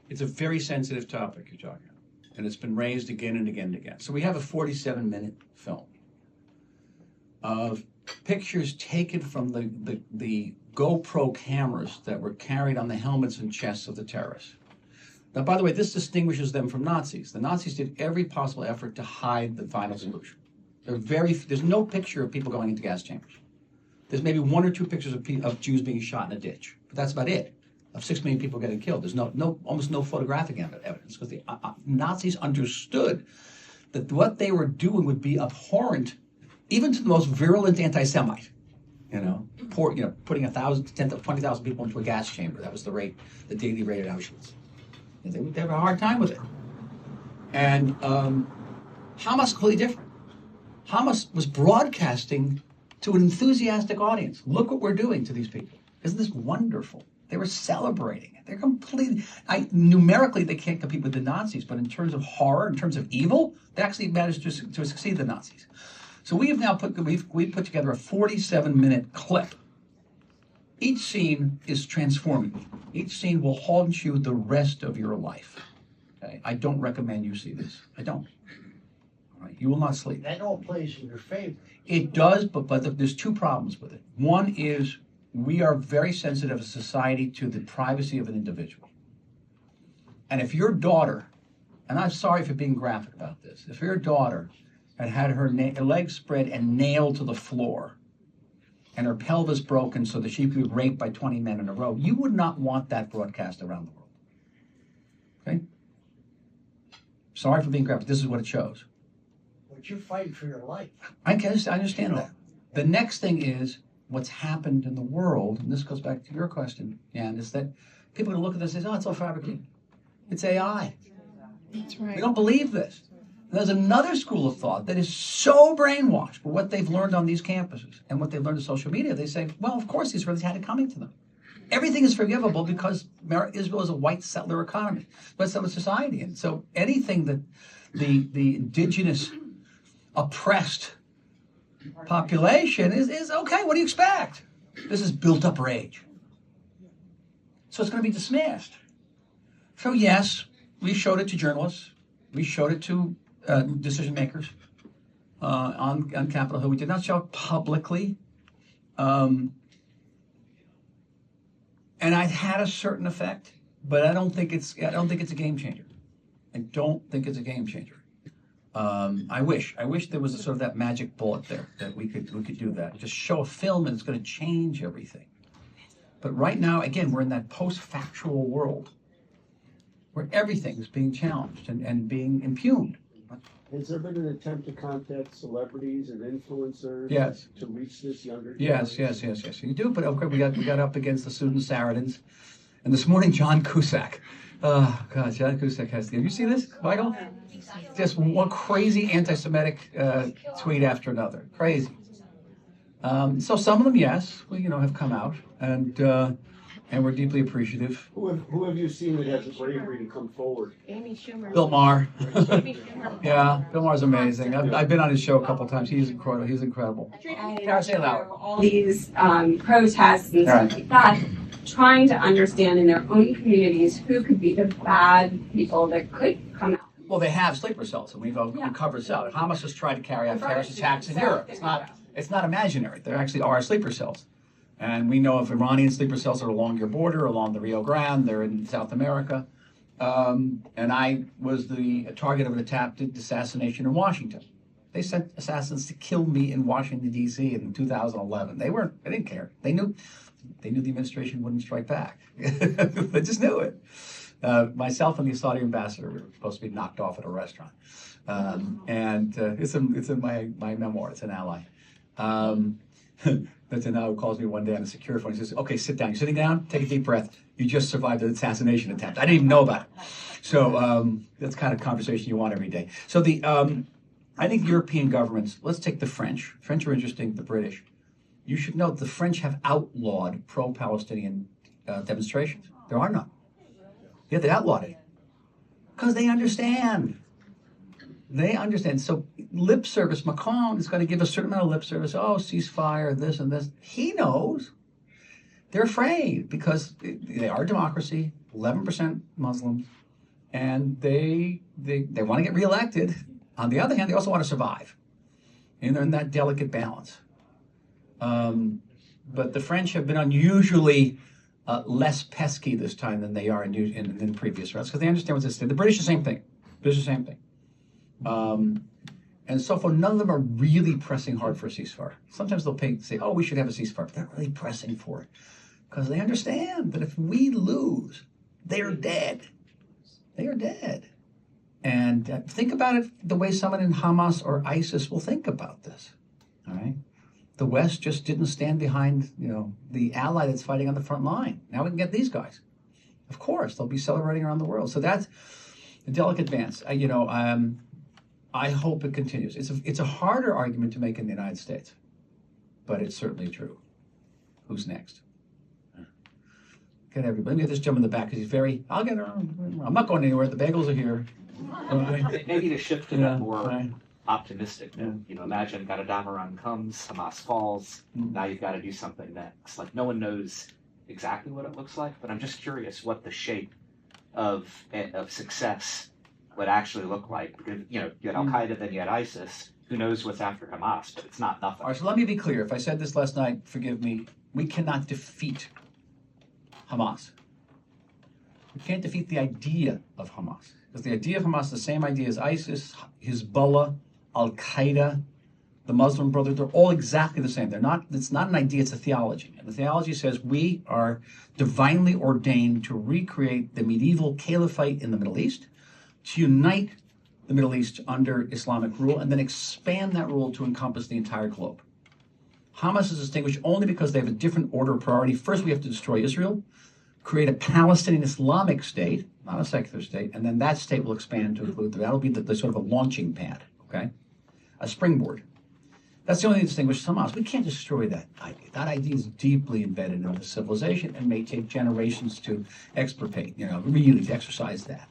It's a very sensitive topic you're talking about, and it's been raised again and again and again. So we have a 47-minute film of pictures taken from the GoPro cameras that were carried on the helmets and chests of the terrorists. Now, by the way, this distinguishes them from Nazis. The Nazis did every possible effort to hide the final solution. There's no picture of people going into gas chambers. There's maybe 1 or 2 pictures of Jews being shot in a ditch, but that's about it. Of 6 million people getting killed, there's almost no photographic evidence, because the Nazis understood that what they were doing would be abhorrent, even to the most virulent anti-Semite. Putting 10,000 to 20,000 people into a gas chamber. That was the daily rate at Auschwitz. And they have a hard time with it. And Hamas is completely different. Hamas was broadcasting to an enthusiastic audience. Look what we're doing to these people. Isn't this wonderful? They were celebrating it. They're completely, numerically they can't compete with the Nazis, but in terms of horror, in terms of evil, they actually managed to succeed the Nazis. So we have now put together a 47-minute clip Each scene is transforming. Each scene will haunt you the rest of your life. Okay? I don't recommend you see this. I don't. All right? You will not sleep. That all plays in your favor. It does, but there's two problems with it. One is we are very sensitive as a society to the privacy of an individual. And if your daughter, and I'm sorry for being graphic about this, if your daughter had her legs spread and nailed to the floor and her pelvis broken so that she could be raped by 20 men in a row, you would not want that broadcast around the world. Okay? Sorry for being graphic. This is what it shows. But you're fighting for your life. I understand that. The next thing is what's happened in the world, and this goes back to your question, Jan, is that people are going to look at this and say, oh, it's all fabricated. It's AI. That's right. We don't believe this. And there's another school of thought that is so brainwashed by what they've learned on these campuses and what they've learned in social media. They say, well, of course, the Israelis had it coming to them. Everything is forgivable because Israel is a white settler economy, but it's a society. And so anything that the indigenous oppressed population is okay. What do you expect? This is built up rage. So it's going to be dismissed. So yes, we showed it to journalists. We showed it to decision makers on Capitol Hill. We did not show it publicly. And it had a certain effect, but I don't think it's a game changer. I don't think it's a game changer. I wish there was a sort of that magic bullet there that we could do that. Just show a film and it's going to change everything. But right now, again, we're in that post-factual world where everything is being challenged and being impugned. Has there been an attempt to contact celebrities and influencers? Yes. To reach this younger Yes. generation? Yes. You do, but okay, we got up against the Sudan Sarandons, and this morning John Cusack. Oh God, John Cusack has. Have you seen this, Michael? Just one crazy anti-Semitic tweet after another. Crazy. So some of them, yes, have come out, and we're deeply appreciative. Who have you seen that has the bravery to come forward? Amy Schumer. Bill Maher. Amy Schumer. Yeah, Bill Maher's amazing. I've been on his show a couple times. He's incredible. He's incredible. Kara, say it loud. All these protests and Right. stuff like that, trying to understand in their own communities who could be the bad people that could come out. Well, they have sleeper cells, and we've covered this out. Hamas has tried to carry out terrorist attacks in Europe. It's not imaginary. There actually are sleeper cells. And we know of Iranian sleeper cells that are along your border, along the Rio Grande. They're in South America. And I was the target of an attempted assassination in Washington. They sent assassins to kill me in Washington, D.C. in 2011. They didn't care. They knew the administration wouldn't strike back. They just knew it. Myself and the Saudi ambassador were supposed to be knocked off at a restaurant. It's in my memoir. It's an ally. Netanyahu calls me one day on a secure phone. He says, okay, sit down. You're sitting down? Take a deep breath. You just survived an assassination attempt. I didn't even know about it. So that's the kind of conversation you want every day. So I think European governments, let's take the French. French are interesting, the British. You should know the French have outlawed pro-Palestinian demonstrations. There are none. Yeah, they outlawed it. Because they understand. They understand. So lip service, Macron is going to give a certain amount of lip service. Oh, ceasefire, this and this. He knows. They're afraid because they are a democracy, 11% Muslim, and they want to get reelected. On the other hand, they also want to survive. And they're in that delicate balance. But the French have been unusually less pesky this time than they are in previous rounds because they understand what's at stake. The British, the same thing. And so far, none of them are really pressing hard for a ceasefire. Sometimes they'll say, oh, we should have a ceasefire. But they're not really pressing for it because they understand that if we lose, they are dead. They are dead. And think about it the way someone in Hamas or ISIS will think about this. All right? The West just didn't stand behind, the ally that's fighting on the front line. Now we can get these guys. Of course, they'll be celebrating around the world. So that's a delicate dance. I hope it continues. It's a harder argument to make in the United States, but it's certainly true. Who's next? Get everybody. Let me get this gentleman in the back because he's very. I'm not going anywhere. The bagels are here. Maybe to shift to that more optimistic. You know, imagine Gadadameron comes, Hamas falls. Now you've got to do something next. Like no one knows exactly what it looks like, but I'm just curious what the shape of success would actually look like. Because you know, you had Al Qaeda, then you had ISIS. Who knows what's after Hamas? But it's not nothing. All right, so let me be clear. If I said this last night, forgive me. We cannot defeat Hamas. We can't defeat the idea of Hamas. Because the idea of Hamas is the same idea as ISIS, Hezbollah, Al Qaeda, the Muslim Brotherhood. They're all exactly the same. It's not an idea, it's a theology. And the theology says we are divinely ordained to recreate the medieval caliphate in the Middle East, to unite the Middle East under Islamic rule, and then expand that rule to encompass the entire globe. Hamas is distinguished only because they have a different order of priority. First, we have to destroy Israel, create a Palestinian Islamic state, not a secular state, and then that state will expand to include, that'll be the sort of a launching pad, okay? A springboard. That's the only thing that distinguishes Hamas. We can't destroy that idea. That idea is deeply embedded into civilization and may take generations to extirpate, really to exercise that.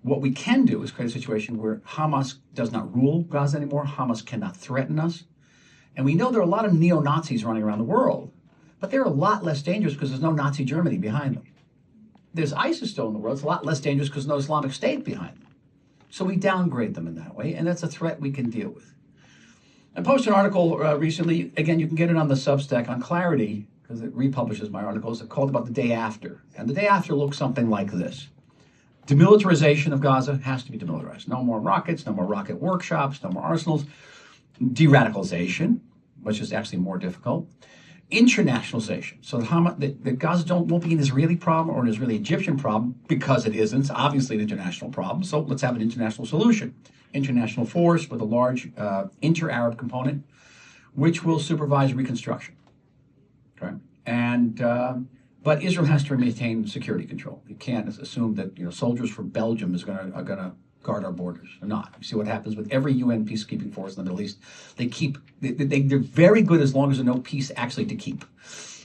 What we can do is create a situation where Hamas does not rule Gaza anymore. Hamas cannot threaten us. And we know there are a lot of neo-Nazis running around the world, but they're a lot less dangerous because there's no Nazi Germany behind them. There's ISIS still in the world. It's a lot less dangerous because there's no Islamic State behind them. So we downgrade them in that way, and that's a threat we can deal with. I posted an article recently. Again, you can get it on the Substack on Clarity, because it republishes my articles. It's called about the day after. And the day after looks something like this. Demilitarization of Gaza has to be demilitarized. No more rockets, no more rocket workshops, no more arsenals. De-radicalization, which is actually more difficult. Internationalization, so that Gaza won't be an Israeli problem or an Israeli-Egyptian problem, because it isn't. It's obviously an international problem, so let's have an international solution. International force with a large inter-Arab component, which will supervise reconstruction. Okay, and but Israel has to maintain security control. You can't assume that soldiers from Belgium are going to guard our borders. They're not. You see what happens with every UN peacekeeping force in the Middle East. They're very good as long as there's no peace actually to keep.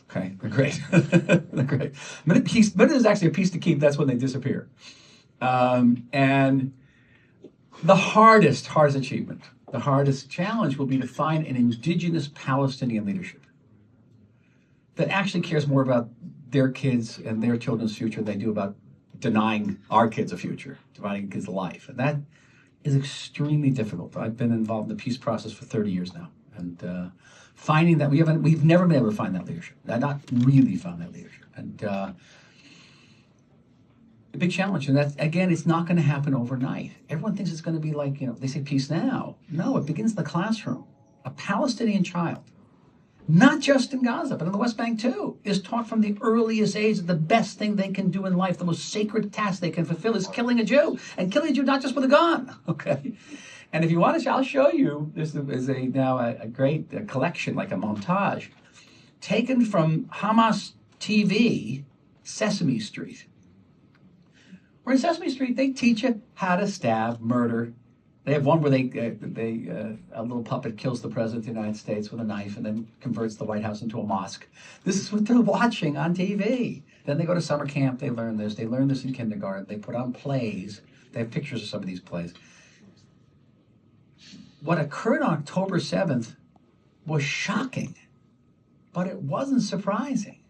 Okay, they're great. They're great. But there's actually a peace to keep, that's when they disappear. And the hardest achievement, the hardest challenge will be to find an indigenous Palestinian leadership that actually cares more about their kids and their children's future than they do about denying our kids a future, denying kids a life. And that is extremely difficult. I've been involved in the peace process for 30 years now. And finding that we've never been able to find that leadership. Not really found that leadership. And a big challenge. And that, again, it's not going to happen overnight. Everyone thinks it's going to be like, they say peace now. No, it begins in the classroom. A Palestinian child, not just in Gaza, but in the West Bank too, is taught from the earliest age that the best thing they can do in life, the most sacred task they can fulfill, is killing a Jew. And killing a Jew not just with a gun, okay? And if you want to, I'll show you. This is now a great collection, like a montage, taken from Hamas TV, Sesame Street. Where in Sesame Street, they teach you how to stab, murder. They have one where a little puppet kills the president of the United States with a knife and then converts the White House into a mosque. This is what they're watching on TV. Then they go to summer camp, they learn this. They learn this in kindergarten. They put on plays. They have pictures of some of these plays. What occurred on October 7th was shocking, but it wasn't surprising.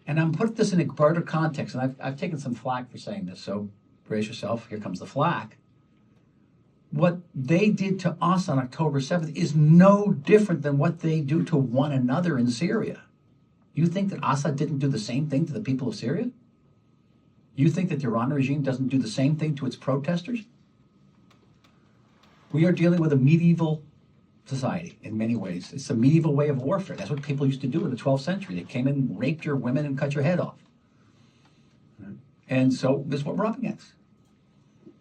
And I'm putting this in a broader context, and I've taken some flack for saying this, so brace yourself, here comes the flack. What they did to us on October 7th is no different than what they do to one another in Syria. You think that Assad didn't do the same thing to the people of Syria? You think that the Iran regime doesn't do the same thing to its protesters? We are dealing with a medieval society in many ways. It's a medieval way of warfare. That's what people used to do in the 12th century. They came in, raped your women, and cut your head off. And so this is what we're up against.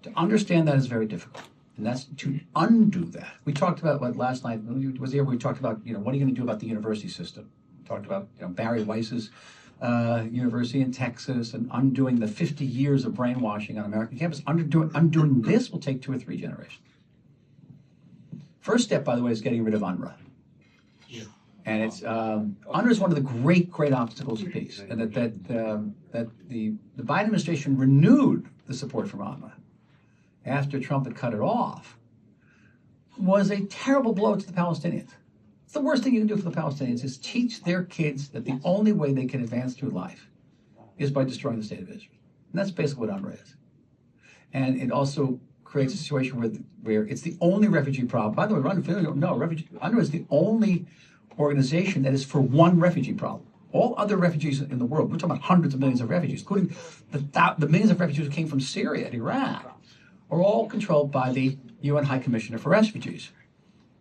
To understand that is very difficult. And that's to undo that. We talked about last night, was here, we talked about, what are you going to do about the university system? We talked about Barry Weiss's university in Texas and undoing the 50 years of brainwashing on American campus. Undoing this will take 2 or 3 generations. First step, by the way, is getting rid of UNRWA. Yeah. And it's UNRWA is one of the great obstacles to peace. And that the Biden administration renewed the support from UNRWA. after Trump had cut it off was a terrible blow to the Palestinians. It's the worst thing you can do for the Palestinians is teach their kids that the only way they can advance through life is by destroying the state of Israel. And that's basically what UNRWA is. And it also creates a situation where it's the only refugee problem. By the way, UNRWA is the only organization that is for one refugee problem. All other refugees in the world, we're talking about hundreds of millions of refugees, including the millions of refugees who came from Syria and Iraq, are all controlled by the UN High Commissioner for Refugees.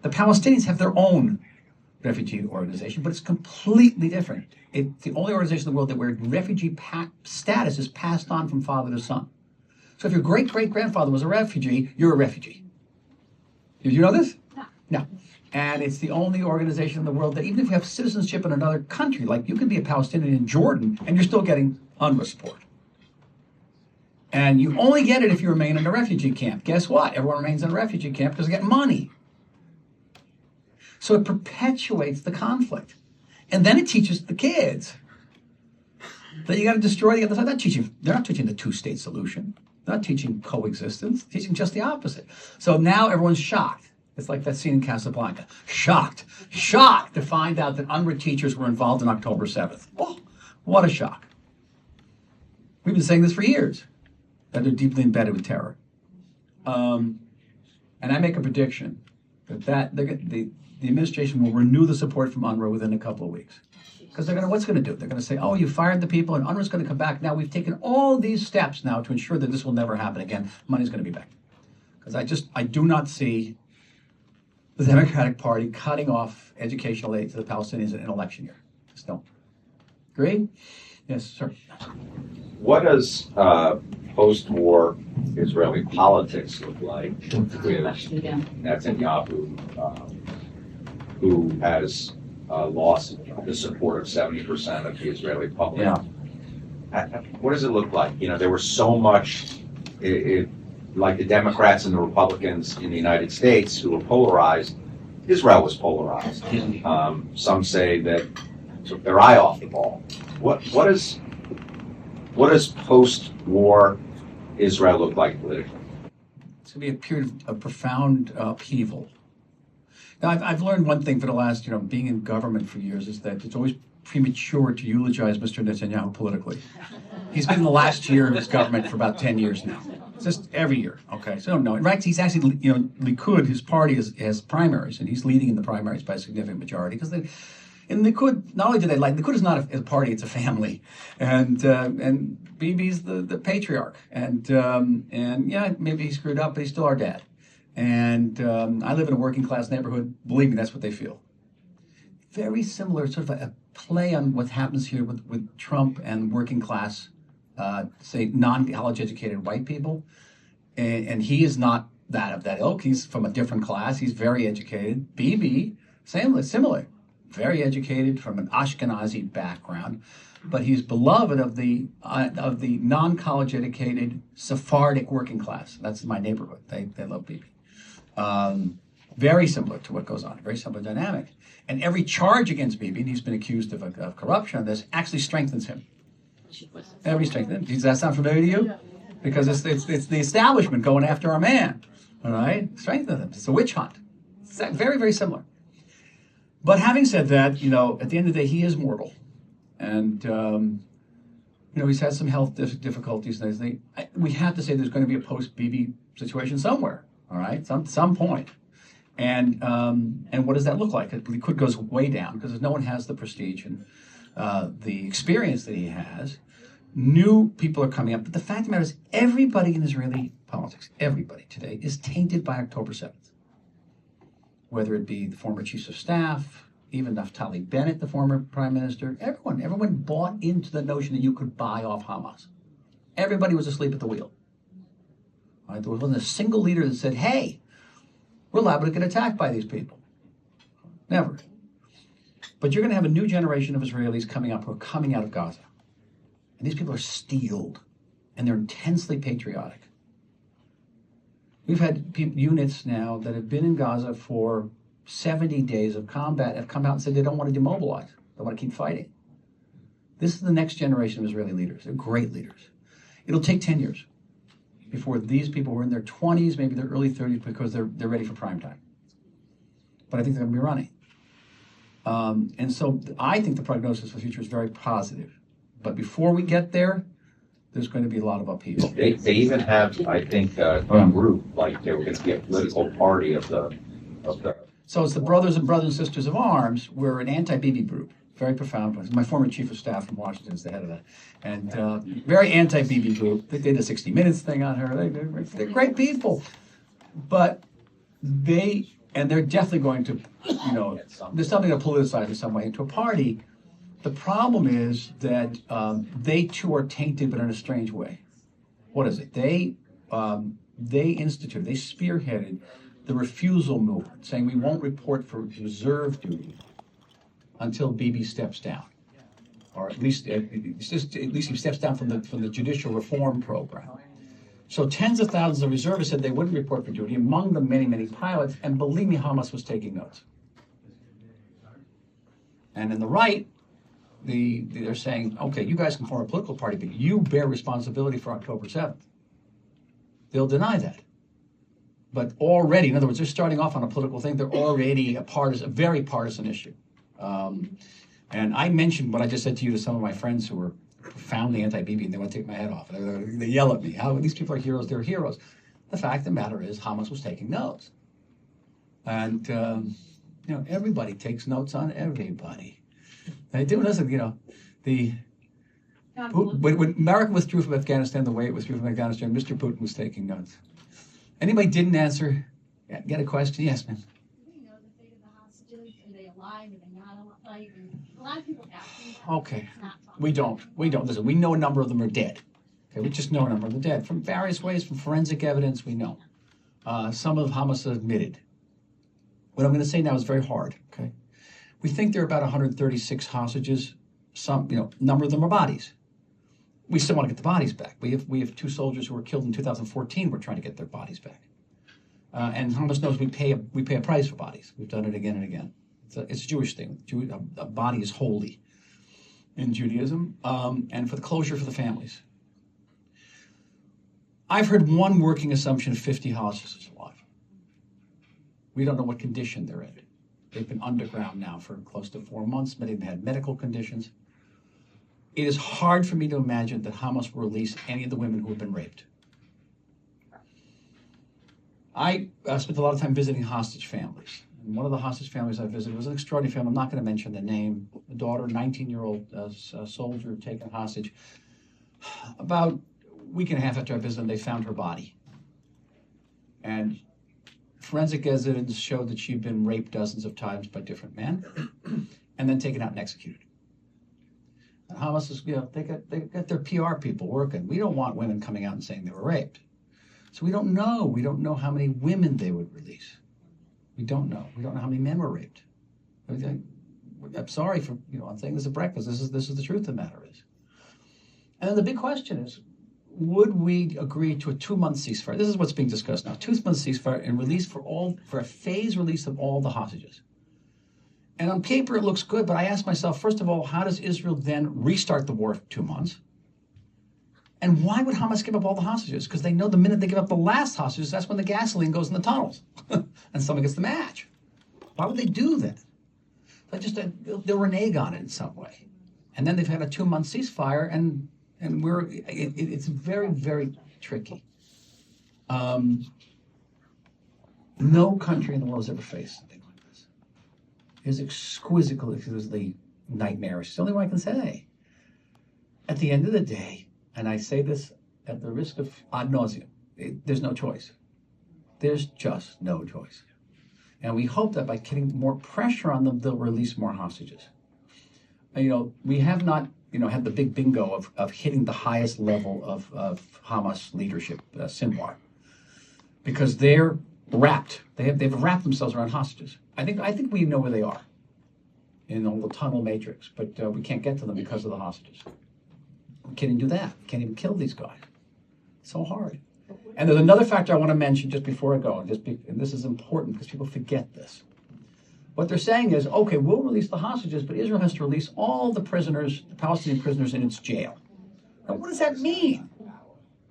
The Palestinians have their own refugee organization, but it's completely different. It's the only organization in the world that where refugee status is passed on from father to son. So if your great-great-grandfather was a refugee, you're a refugee. Did you know this? No. And it's the only organization in the world that even if you have citizenship in another country, like you could be a Palestinian in Jordan and you're still getting UNRWA support. And you only get it if you remain in a refugee camp. Guess what? Everyone remains in a refugee camp because they get money. So it perpetuates the conflict. And then it teaches the kids that you got to destroy the other side. They're not teaching the two-state solution. They're not teaching coexistence. They're teaching just the opposite. So now everyone's shocked. It's like that scene in Casablanca. Shocked to find out that UNRWA teachers were involved in October 7th. Oh, what a shock. We've been saying this for years, that they're deeply embedded with terror. And I make a prediction that the administration will renew the support from UNRWA within a couple of weeks. Because what's going to do? They're going to say, oh, you fired the people and UNRWA's going to come back. Now we've taken all these steps now to ensure that this will never happen again. Money's going to be back. Because I do not see the Democratic Party cutting off educational aid to the Palestinians in an election year. Just don't. Agree? Yes, sir. What does post-war Israeli politics look like with Netanyahu, who has lost the support of 70% of the Israeli public? Yeah. What does it look like? You know, there was so much, like the Democrats and the Republicans in the United States who were polarized. Israel was polarized. Some say that took their eye off the ball. What does post-war Israel look like politically? It's going to be a period of profound upheaval. Now, I've learned one thing for the last, being in government for years, is that it's always premature to eulogize Mr. Netanyahu politically. He's been in the last year of his government for about 10 years now. It's just every year, okay? So no, in fact, he's actually, Likud, his party has primaries, and he's leading in the primaries by a significant majority, because in Likud, not only do they like, Likud is not a party, it's a family. And Bibi's the patriarch. And yeah, maybe he screwed up, but he's still our dad. And I live in a working class neighborhood. Believe me, that's what they feel. Very similar, sort of a play on what happens here with Trump and working class, say, non-college educated white people. And he is not that of that ilk. He's from a different class. He's very educated. Bibi, similar. Very educated from an Ashkenazi background, but he's beloved of the non-college educated Sephardic working class. That's my neighborhood. They love Bibi. Very similar to what goes on. Very similar dynamic. And every charge against Bibi, and he's been accused of corruption on this, actually strengthens him. Every strengthens him. Does that sound familiar to you? Because it's the establishment going after our man. All right, strengthens him. It's a witch hunt. It's very, very similar. But having said that, at the end of the day, he is mortal. And, he's had some health difficulties. We have to say there's going to be a post-Bibi situation somewhere, all right, some point. And what does that look like? It could go way down because no one has the prestige and the experience that he has. New people are coming up. But the fact of the matter is everybody in Israeli politics, everybody today, is tainted by October 7th. Whether it be the former chiefs of staff, even Naftali Bennett, the former prime minister, everyone bought into the notion that you could buy off Hamas. Everybody was asleep at the wheel. Right? There wasn't a single leader that said, hey, we're liable to get attacked by these people. Never. But you're going to have a new generation of Israelis coming up who are coming out of Gaza. And these people are steeled, and they're intensely patriotic. We've had units now that have been in Gaza for 70 days of combat have come out and said they don't want to demobilize. They want to keep fighting. This is the next generation of Israeli leaders. They're great leaders. It'll take 10 years. before these people were in their 20s, maybe their early 30s, because they're ready for prime time. But I think they're going to be running. And so I think the prognosis for the future is very positive. But before we get there, there's going to be a lot of upheaval. They even have, I think, a group, like they were going to be a political party of the. So it's the Brothers and Sisters of Arms. We're an anti-BB group, very profound. My former chief of staff from Washington is the head of that. And very anti-BB group. They did a 60 Minutes thing on her. They're great people. But they're definitely going to, there's something to politicize in some way into a party. The problem is that they too are tainted, but in a strange way. What is it? They spearheaded the refusal movement, saying we won't report for reserve duty until Bibi steps down, or at least he steps down from the judicial reform program. So tens of thousands of reservists said they wouldn't report for duty. Among them, many pilots, and believe me, Hamas was taking notes. And in the right, they're saying, okay, you guys can form a political party, but you bear responsibility for October 7th. They'll deny that. But already, in other words, they're starting off on a political thing. They're already a very partisan issue. And I mentioned what I just said to you to some of my friends who were profoundly anti-BB, and they want to take my head off. They yell at me. How these people are heroes? They're heroes. The fact of the matter is, Hamas was taking notes. And, everybody takes notes on everybody. They do. Listen, when America withdrew from Afghanistan the way it withdrew from Afghanistan, Mr. Putin was taking notes. Anybody didn't answer? Get a question? Yes, ma'am. Do we know the fate of the hostages? Are they alive? Are they not alive? A lot of people ask me. Okay. We don't. Listen, we know a number of them are dead. Okay, we just know a number of them are dead. From various ways, from forensic evidence, we know. Some of Hamas admitted. What I'm going to say now is very hard, okay? We think there are about 136 hostages. Some, number of them are bodies. We still want to get the bodies back. We have 2 soldiers who were killed in 2014. We're trying to get their bodies back. And Hamas knows we pay a price for bodies. We've done it again and again. It's a Jewish thing. A body is holy in Judaism, and for the closure for the families. I've heard one working assumption of 50 hostages alive. We don't know what condition they're in. They've been underground now for close to 4 months. Many of them had medical conditions. It is hard for me to imagine that Hamas will release any of the women who have been raped. I spent a lot of time visiting hostage families. And one of the hostage families I visited was an extraordinary family. I'm not going to mention the name. The daughter, 19-year-old soldier taken hostage. About a week and a half after I visited, they found her body. And forensic evidence showed that she'd been raped dozens of times by different men and then taken out and executed. And Hamas is, they got their PR people working. We don't want women coming out and saying they were raped. So we don't know. We don't know how many women they would release. We don't know. We don't know how many men were raped. I'm sorry for, I'm saying this at breakfast. This is the truth of the matter is. And then the big question is, would we agree to a 2-month ceasefire? This is what's being discussed now. 2-month ceasefire and release for a phased release of all the hostages. And on paper, it looks good, but I ask myself, first of all, how does Israel then restart the war for 2 months? And why would Hamas give up all the hostages? Because they know the minute they give up the last hostages, that's when the gasoline goes in the tunnels and someone gets the match. Why would they do that? They'll renege on it in some way. And then they've had a 2-month ceasefire, and it's very, very tricky. No country in the world has ever faced something like this. It's exquisitely nightmarish. It's the only one I can say. At the end of the day, and I say this at the risk of ad nauseum, there's no choice. There's just no choice. And we hope that by getting more pressure on them, they'll release more hostages. We have not, had the big bingo of hitting the highest level of Hamas leadership, Sinwar, because they're wrapped. They've wrapped themselves around hostages. I think we know where they are in all the tunnel matrix, but we can't get to them because of the hostages. We can't even do that. We can't even kill these guys. It's so hard. And there's another factor I want to mention just before I go, and this is important because people forget this. What they're saying is, okay, we'll release the hostages, but Israel has to release all the prisoners, the Palestinian prisoners in its jail. Now, what does that mean?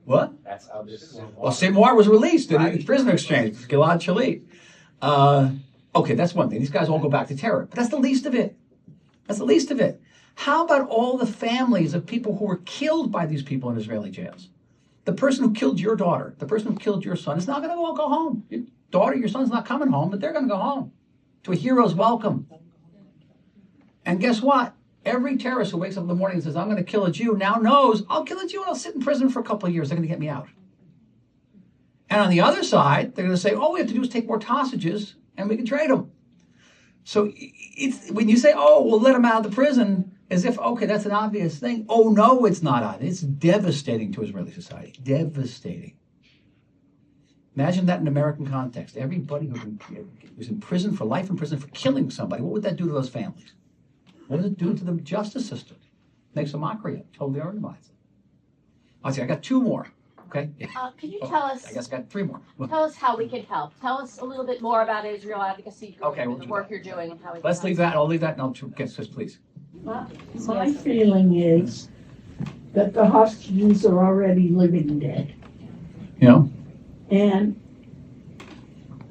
What? That's how this. Well, Seymour was released in a prisoner exchange, Gilad Shalit. Okay, that's one thing. These guys all go back to terror, but that's the least of it. That's the least of it. How about all the families of people who were killed by these people in Israeli jails? The person who killed your daughter, the person who killed your son is not going to go home. Your daughter, your son's not coming home, but they're going to go home to a hero's welcome. And guess what? Every terrorist who wakes up in the morning and says, I'm going to kill a Jew, now knows, I'll kill a Jew and I'll sit in prison for a couple of years. They're going to get me out. And on the other side, they're going to say, all we have to do is take more hostages and we can trade them. So it's, when you say, oh, we'll let them out of the prison, as if, okay, that's an obvious thing. Oh, no, it's not obvious. It's devastating to Israeli society. Devastating. Imagine that in American context. Everybody who was in prison for life in prison for killing somebody, what would that do to those families? What does it do to the justice system? Makes a mockery of it. Totally undermines it. I see, I got two more. Okay? Can you tell us? I guess I got three more. Tell us how we can help. Tell us a little bit more about Israel advocacy group Okay, we'll and the do work that. you're doing and how we can Let's help. leave that. I'll leave that. And I'll guess this, please. My feeling is that the hostages are already living dead. You know? And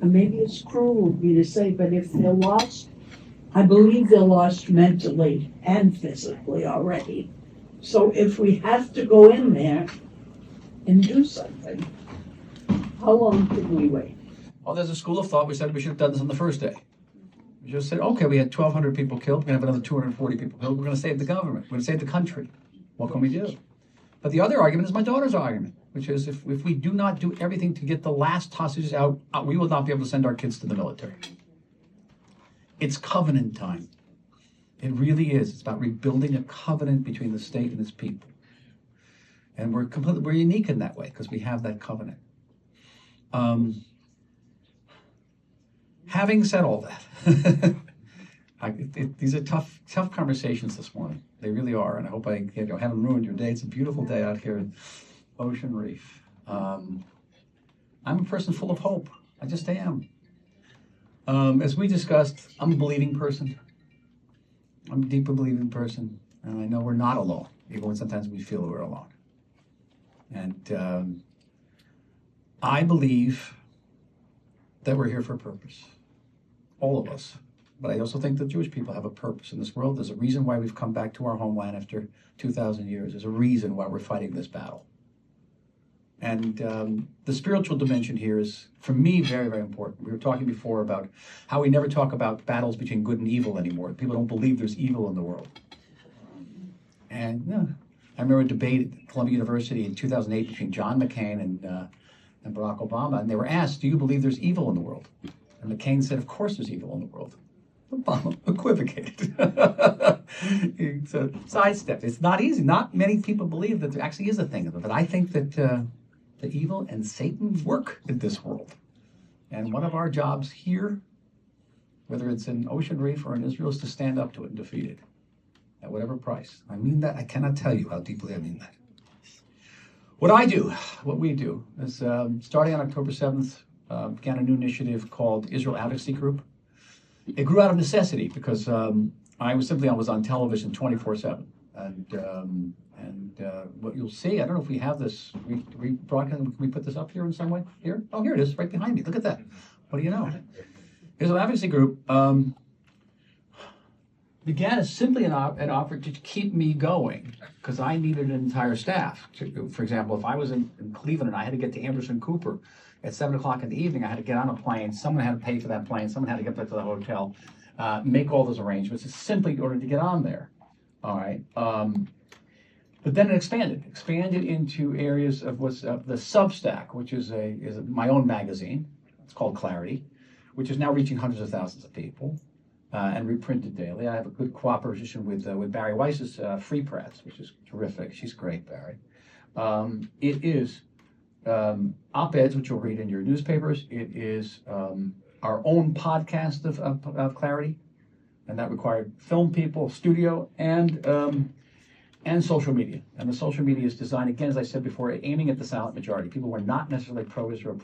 maybe it's cruel of me to say, but if they're lost, I believe they're lost mentally and physically already. So if we have to go in there and do something, how long can we wait? Well, there's a school of thought. We said we should have done this on the first day. We just said, okay, we had 1,200 people killed. We're going to have another 240 people killed. We're going to save the government. We're going to save the country. What can we do? But the other argument is my daughter's argument, which is if we do not do everything to get the last hostages out, we will not be able to send our kids to the military. It's covenant time. It really is. It's about rebuilding a covenant between the state and its people. And we're unique in that way because we have that covenant. Having said all that, these are tough conversations this morning. They really are, and I hope I haven't ruined your day. It's a beautiful day out here in Ocean Reef. I'm a person full of hope. I just am. As we discussed, I'm a believing person. I'm a deeply believing person, and I know we're not alone, even when sometimes we feel we're alone. And I believe that we're here for a purpose, all of us. But I also think that Jewish people have a purpose in this world. There's a reason why we've come back to our homeland after 2,000 years. There's a reason why we're fighting this battle. And the spiritual dimension here is, for me, very, very important. We were talking before about how we never talk about battles between good and evil anymore. People don't believe there's evil in the world. And I remember a debate at Columbia University in 2008 between John McCain and Barack Obama, and they were asked, do you believe there's evil in the world? And McCain said, of course there's evil in the world. Obama equivocated. He sidestepped. It's not easy. Not many people believe that there actually is a thing. But I think that the evil and Satan work in this world. And one of our jobs here, whether it's in Ocean Reef or in Israel, is to stand up to it and defeat it at whatever price. I mean that. I cannot tell you how deeply I mean that. What we do is starting on October 7th, began a new initiative called Israel Advocacy Group. It grew out of necessity because I was on television 24/7, and what you'll see, I don't know if we have this. We broadcast. Can we put this up here in some way? Here? Oh, here it is, right behind me. Look at that. What do you know? Israel Advocacy Group began as simply an offer to keep me going because I needed an entire staff. For example, if I was in Cleveland and I had to get to Anderson Cooper at 7 o'clock in the evening, I had to get on a plane. Someone had to pay for that plane. Someone had to get back to the hotel, make all those arrangements. It's simply in order to get on there. All right. But then it expanded into areas of what's the Substack, which is my own magazine. It's called Clarity, which is now reaching hundreds of thousands of people and reprinted daily. I have a good cooperation with Barry Weiss's Free Press, which is terrific. She's great, Barry. It is op-eds, which you'll read in your newspapers. It is our own podcast of Clarity, and that required film people, studio, and social media. And the social media is designed, again, as I said before, aiming at the silent majority, people who are not necessarily pro-Israel,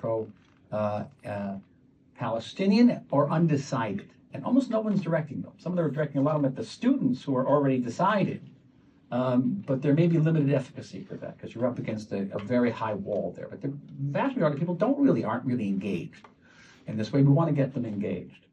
pro-Palestinian, or undecided. And almost no one's directing them. Some of them are directing a lot of them at the students who are already decided, But there may be limited efficacy for that because you're up against a very high wall there. But the vast majority of people aren't really engaged. And this way, we want to get them engaged.